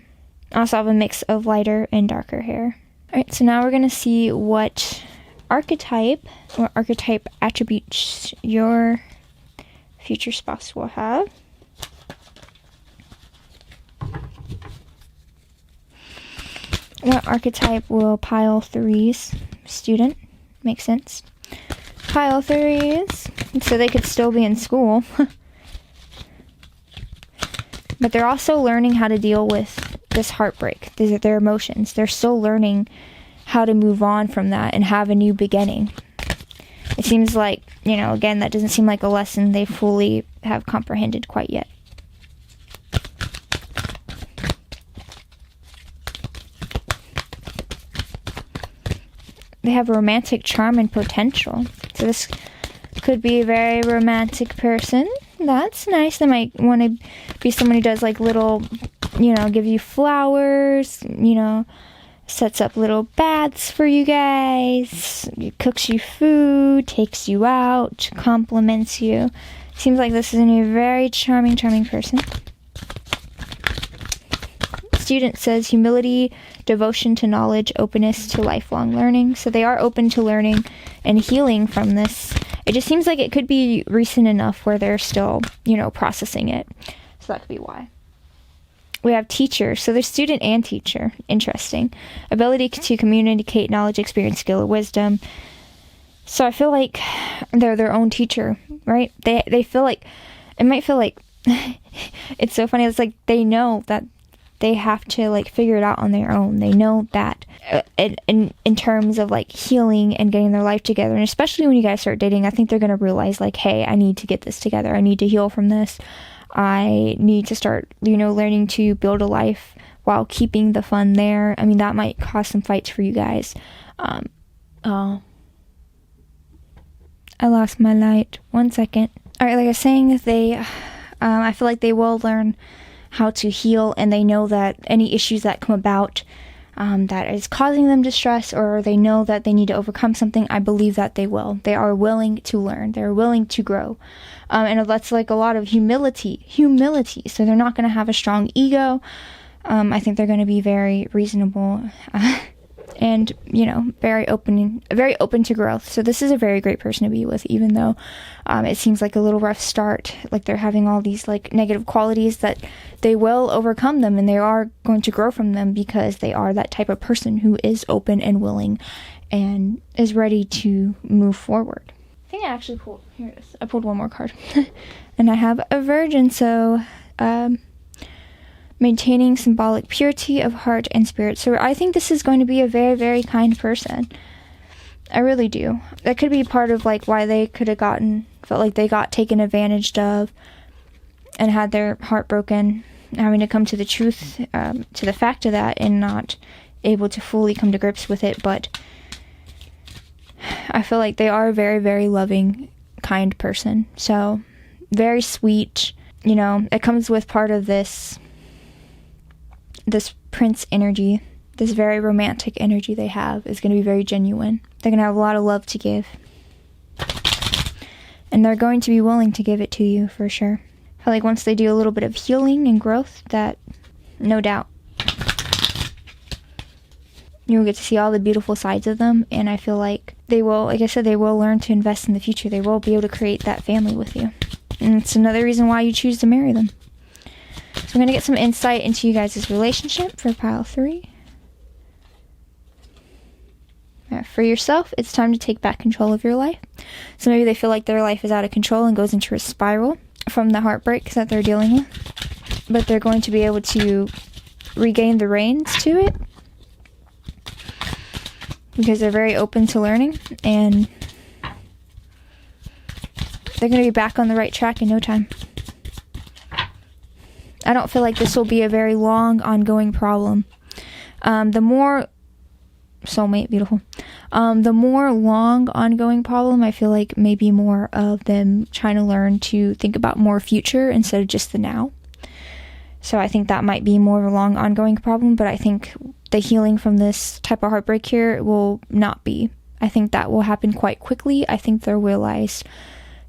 I also have a mix of lighter and darker hair. Alright, so now we're going to see what archetype attributes your future spouse will have. What archetype will pile 3's student? Makes sense. Pile 3's, so they could still be in school. But they're also learning how to deal with this heartbreak. These are their emotions. They're still learning how to move on from that and have a new beginning. It seems like, again, that doesn't seem like a lesson they fully have comprehended quite yet. They have romantic charm and potential. So this could be a very romantic person. That's nice. They might want to be someone who does like little, give you flowers, sets up little baths for you guys, cooks you food, takes you out, compliments you. Seems like this is a very charming person. Student says humility, devotion to knowledge, openness to lifelong learning. So they are open to learning and healing from this. It just seems like it could be recent enough where they're still, processing it. So that could be why. We have teacher. So they're student and teacher. Interesting. Ability to communicate knowledge, experience, skill, or wisdom. So I feel like they're their own teacher, right? They feel like, it might feel like, it's so funny. It's like they know that they have to like figure it out on their own. They know that in terms of like healing and getting their life together, and especially when you guys start dating, I think they're going to realize like, hey, I need to get this together. I need to heal from this. I need to start, learning to build a life while keeping the fun there. I mean, that might cause some fights for you guys. I lost my light. 1 second. All right, like I was saying, I feel like they will learn how to heal, and they know that any issues that come about that is causing them distress, or they know that they need to overcome something, I believe that they will. They are willing to learn. They're willing to grow. And that's like a lot of humility. So they're not going to have a strong ego. I think they're going to be very reasonable and, very open to growth. So this is a very great person to be with, even though it seems like a little rough start. Like they're having all these like negative qualities, that they will overcome them and they are going to grow from them, because they are that type of person who is open and willing and is ready to move forward. I think I actually pulled, here it is. I pulled one more card and I have a Virgin. So, maintaining symbolic purity of heart and spirit. So I think this is going to be a very, very kind person. I really do. That could be part of like why they could have felt like they got taken advantage of and had their heart broken, having to come to the truth, to the fact of that, and not able to fully come to grips with it. But I feel like they are a very, very loving, kind person. So very sweet. It comes with part of this prince energy, this very romantic energy they have is going to be very genuine. They're going to have a lot of love to give. And they're going to be willing to give it to you for sure. I feel like once they do a little bit of healing and growth, that no doubt you'll get to see all the beautiful sides of them. And I feel like they will, like I said, they will learn to invest in the future. They will be able to create that family with you. And it's another reason why you choose to marry them. So I'm going to get some insight into you guys' relationship for pile 3. For yourself, it's time to take back control of your life. So maybe they feel like their life is out of control and goes into a spiral from the heartbreak that they're dealing with. But they're going to be able to regain the reins to it, because they're very open to learning, and they're going to be back on the right track in no time. I don't feel like this will be a very long, ongoing problem. The more soulmate, beautiful. The more long, ongoing problem, I feel like maybe more of them trying to learn to think about more future instead of just the now. So I think that might be more of a long ongoing problem, but I think the healing from this type of heartbreak here will not be. I think that will happen quite quickly. I think they'll realize,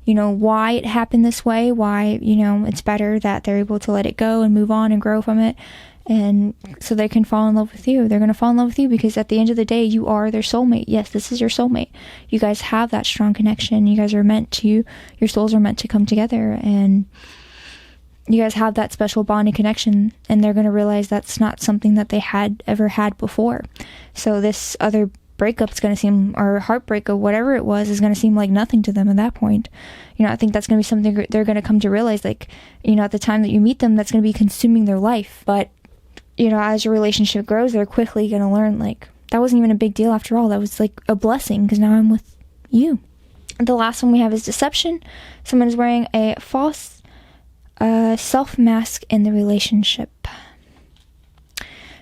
why it happened this way, why, it's better that they're able to let it go and move on and grow from it. And so they can fall in love with you. They're going to fall in love with you because at the end of the day, you are their soulmate. Yes, this is your soulmate. You guys have that strong connection. You guys are your souls are meant to come together, and you guys have that special bonding connection, and they're going to realize that's not something that they had ever had before. So this other breakup is going to seem, or heartbreak or whatever it was, is going to seem like nothing to them at that point. I think that's going to be something they're going to come to realize, like, at the time that you meet them, that's going to be consuming their life. But, as your relationship grows, they're quickly going to learn, like, that wasn't even a big deal after all. That was like a blessing because now I'm with you. The last one we have is deception. Someone is wearing a false self-mask in the relationship.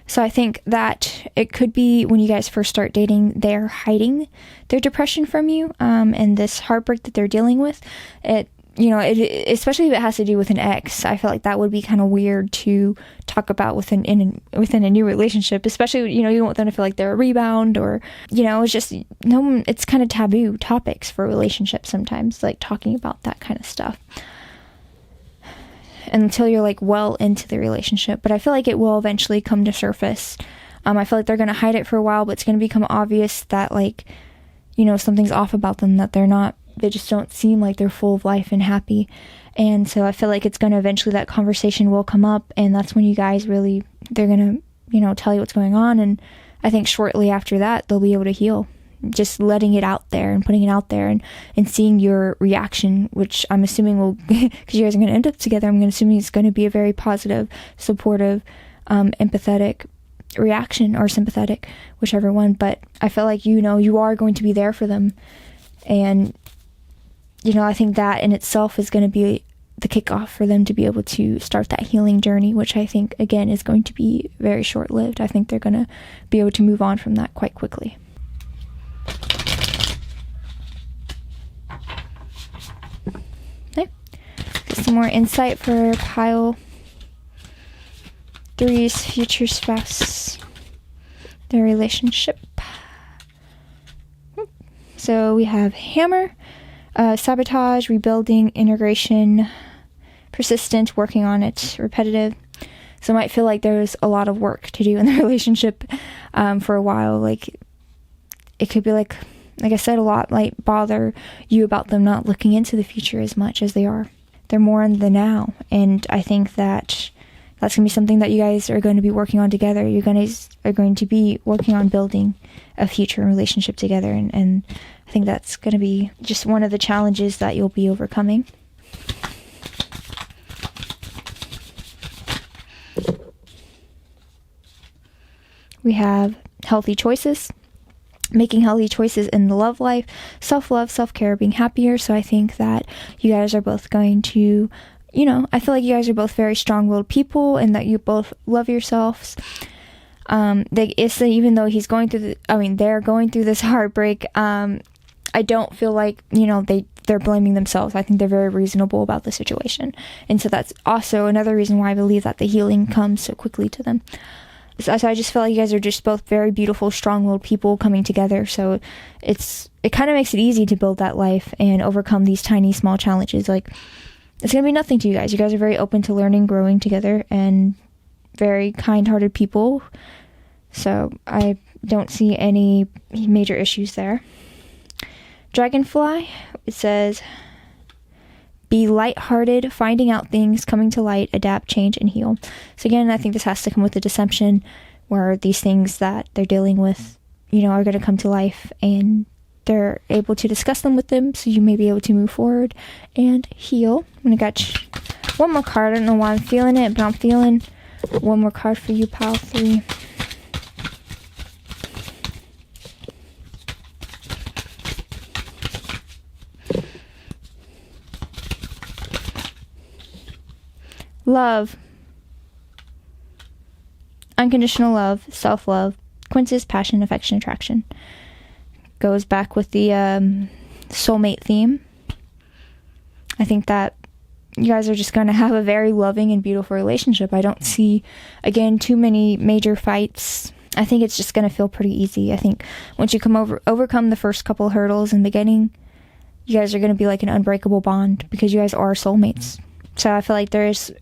So I think that it could be when you guys first start dating, they're hiding their depression from you, and this heartbreak that they're dealing with. Especially if it has to do with an ex, I feel like that would be kind of weird to talk about within a new relationship. Especially, you don't want them to feel like they're a rebound, or it's just it's kind of taboo topics for relationships sometimes, like talking about that kind of stuff until you're like well into the relationship. But I feel like it will eventually come to surface. I feel like they're going to hide it for a while, but it's going to become obvious that, like, something's off about them, that they just don't seem like they're full of life and happy. And so I feel like it's going to eventually, that conversation will come up, and that's when you guys really, they're going to, tell you what's going on. And I think shortly after that, they'll be able to heal. Just letting it out there and putting it out there and seeing your reaction, which I'm assuming will, because you guys are going to end up together, I'm going to assume it's going to be a very positive, supportive, empathetic reaction, or sympathetic, whichever one. But I feel like, you are going to be there for them. And, I think that in itself is going to be the kickoff for them to be able to start that healing journey, which I think, again, is going to be very short-lived. I think they're going to be able to move on from that quite quickly. Okay. Get some more insight for pile 3's future spouse, their relationship. So we have hammer, sabotage, rebuilding, integration, persistent, working on it, repetitive. So it might feel like there's a lot of work to do in the relationship for a while. Like, it could be like I said, a lot might bother you about them not looking into the future as much as they are. They're more in the now. And I think that that's going to be something that you guys are going to be working on together. You guys are going to be working on building a future relationship together. And I think that's going to be just one of the challenges that you'll be overcoming. We have healthy choices. Making healthy choices in the love life, self-love, self-care, being happier. So I think that you guys are both going to, I feel like you guys are both very strong-willed people, and that you both love yourselves. Even though they're going through this heartbreak, I don't feel like, they're blaming themselves. I think they're very reasonable about the situation. And so that's also another reason why I believe that the healing comes so quickly to them. So I just feel like you guys are just both very beautiful, strong-willed people coming together. So it kind of makes it easy to build that life and overcome these tiny, small challenges. Like, it's going to be nothing to you guys. You guys are very open to learning, growing together, and very kind-hearted people. So I don't see any major issues there. Dragonfly, it says, be lighthearted, finding out things, coming to light, adapt, change, and heal. So again, I think this has to come with the deception, where these things that they're dealing with, are going to come to life, and they're able to discuss them with them, so you may be able to move forward and heal. I'm going to get one more card. I don't know why I'm feeling it, but I'm feeling one more card for you, pile 3. Love, unconditional love, self-love, quinces, passion, affection, attraction. Goes back with the soulmate theme. I think that, you guys are just going to have a very loving and beautiful relationship. I don't see, again, too many major fights. I think it's just going to feel pretty easy. I think once you overcome the first couple hurdles in the beginning, you guys are going to be like an unbreakable bond because you guys are soulmates. So I feel like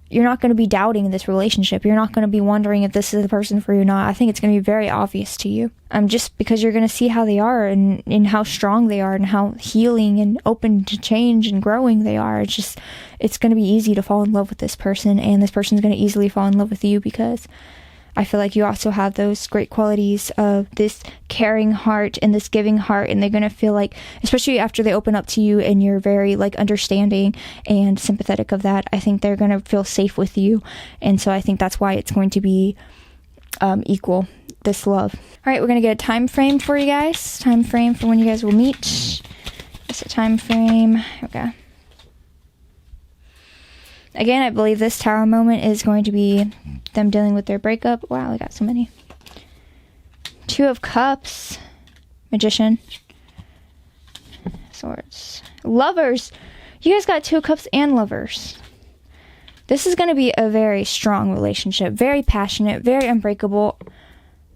you're not going to be doubting this relationship. You're not going to be wondering if this is the person for you or not. I think it's going to be very obvious to you. Just because you're going to see how they are and how strong they are and how healing and open to change and growing they are. It's going to be easy to fall in love with this person, and this person's going to easily fall in love with you because I feel like you also have those great qualities of this caring heart and this giving heart, and they're going to feel like, especially after they open up to you and you're very like understanding and sympathetic of that, I think they're going to feel safe with you. And so I think that's why it's going to be equal, this love. All right, we're going to get a time frame for you guys. Time frame for when you guys will meet. Just a time frame. Okay. Again, I believe this tower moment is going to be them dealing with their breakup. Wow, I got so many. 2 of Cups. Magician. Swords. Lovers. You guys got 2 of Cups and Lovers. This is going to be a very strong relationship. Very passionate. Very unbreakable.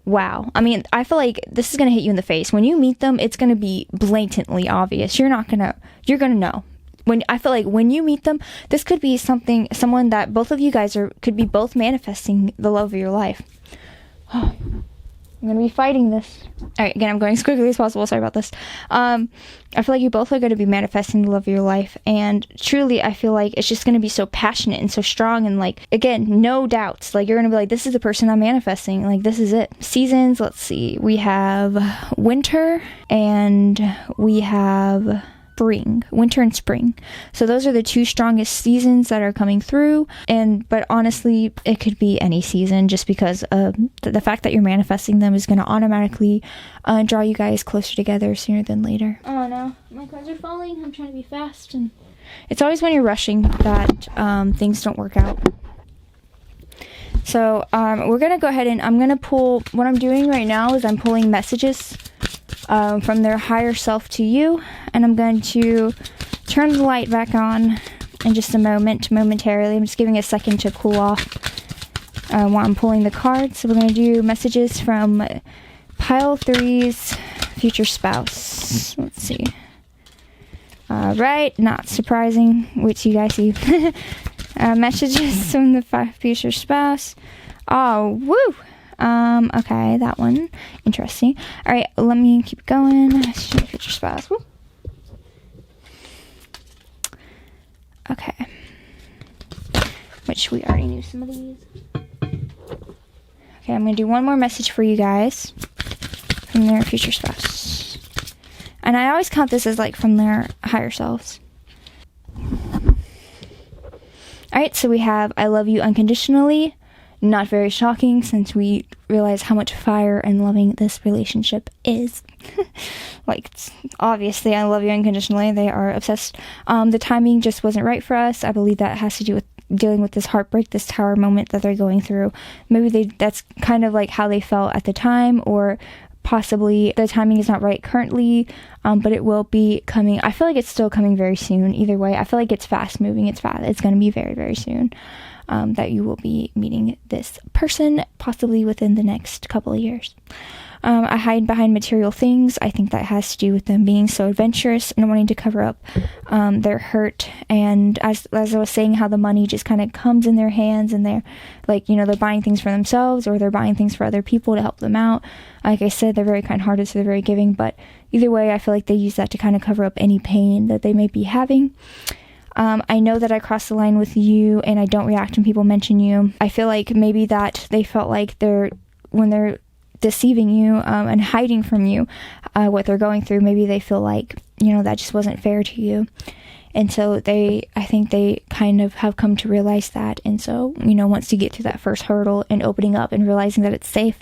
Wow. I mean, I feel like this is going to hit you in the face. When you meet them, it's going to be blatantly obvious. You're going to know. I feel like when you meet them, this could be someone that both of you guys could be both manifesting the love of your life. Oh, I'm going to be fighting this. All right, again, I'm going as quickly as possible. Sorry about this. I feel like you both are going to be manifesting the love of your life. And truly, I feel like it's just going to be so passionate and so strong. And like, again, no doubts. Like, you're going to be like, this is the person I'm manifesting. Like, this is it. Seasons, let's see. We have winter and we have winter and spring. So those are the 2 strongest seasons that are coming through. But honestly, it could be any season, just because the fact that you're manifesting them is going to automatically draw you guys closer together sooner than later. Oh no, my cards are falling. I'm trying to be fast, and it's always when you're rushing that things don't work out. So we're going to go ahead and I'm going to pull. What I'm doing right now is I'm pulling messages from their higher self to you, and I'm going to turn the light back on in just a momentarily. I'm just giving a second to cool off while I'm pulling the cards. So we're going to do messages from pile 3's future spouse. Let's see. Right, not surprising. Wait till you guys see. Messages from the future spouse. Oh, woo! Okay, that one. Interesting. Alright, let me keep going. Future spouse. Woo. Okay. Which we already knew some of these. Okay, I'm going to do one more message for you guys from their future spouse. And I always count this as like from their higher selves. Alright, so we have I love you unconditionally. Not very shocking since we realize how much fire and loving this relationship is. Like, obviously, I love you unconditionally. They are obsessed. The timing just wasn't right for us. I believe that has to do with dealing with this heartbreak, this tower moment that they're going through. Maybe that's kind of like how they felt at the time, or possibly the timing is not right currently, but it will be coming. I feel like it's still coming very soon. Either way, I feel like it's fast moving. It's going to be very, very soon. That you will be meeting this person, possibly within the next couple of years. I hide behind material things. I think that has to do with them being so adventurous and wanting to cover up their hurt. And as I was saying, how the money just kind of comes in their hands, and they're like, they're buying things for themselves, or they're buying things for other people to help them out. Like I said, they're very kind-hearted, so they're very giving. But either way, I feel like they use that to kind of cover up any pain that they may be having. I know that I crossed the line with you, and I don't react when people mention you. I feel like maybe that they felt like when they're deceiving you and hiding from you what they're going through, maybe they feel like, that just wasn't fair to you. And so I think they kind of have come to realize that. And so, once you get through that first hurdle and opening up and realizing that it's safe,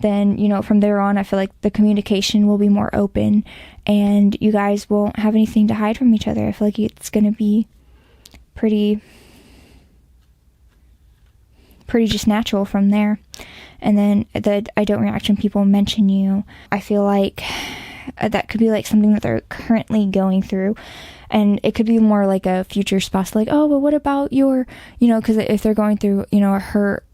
then, from there on, I feel like the communication will be more open, and you guys won't have anything to hide from each other. I feel like it's going to be pretty just natural from there. And then I don't react when people mention you. I feel like that could be like something that they're currently going through. And it could be more like a future spouse, like, oh, well, what about your, because if ththey're going through, a hurt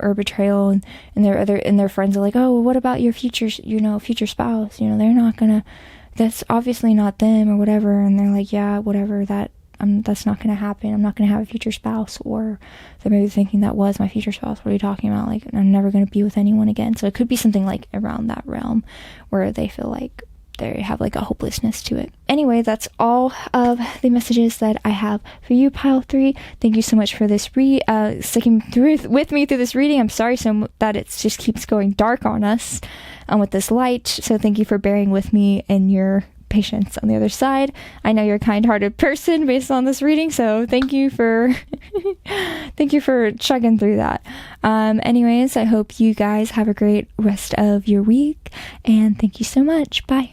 or betrayal, and their friends are like, oh, well, what about your future spouse? They're not gonna, that's obviously not them or whatever. And they're like, yeah, whatever, that's not gonna happen. I'm not gonna have a future spouse. Or they're maybe thinking, that was my future spouse. What are you talking about? Like, I'm never gonna be with anyone again. So it could be something like around that realm where they feel like they have like a hopelessness to it. Anyway, that's all of the messages that I have for you, pile 3. Thank you so much for this sticking with me through this reading. I'm sorry that it just keeps going dark on us with this light. So thank you for bearing with me and your patience on the other side. I know you're a kind-hearted person based on this reading, so thank you for chugging through that. Anyways, I hope you guys have a great rest of your week, and thank you so much. Bye.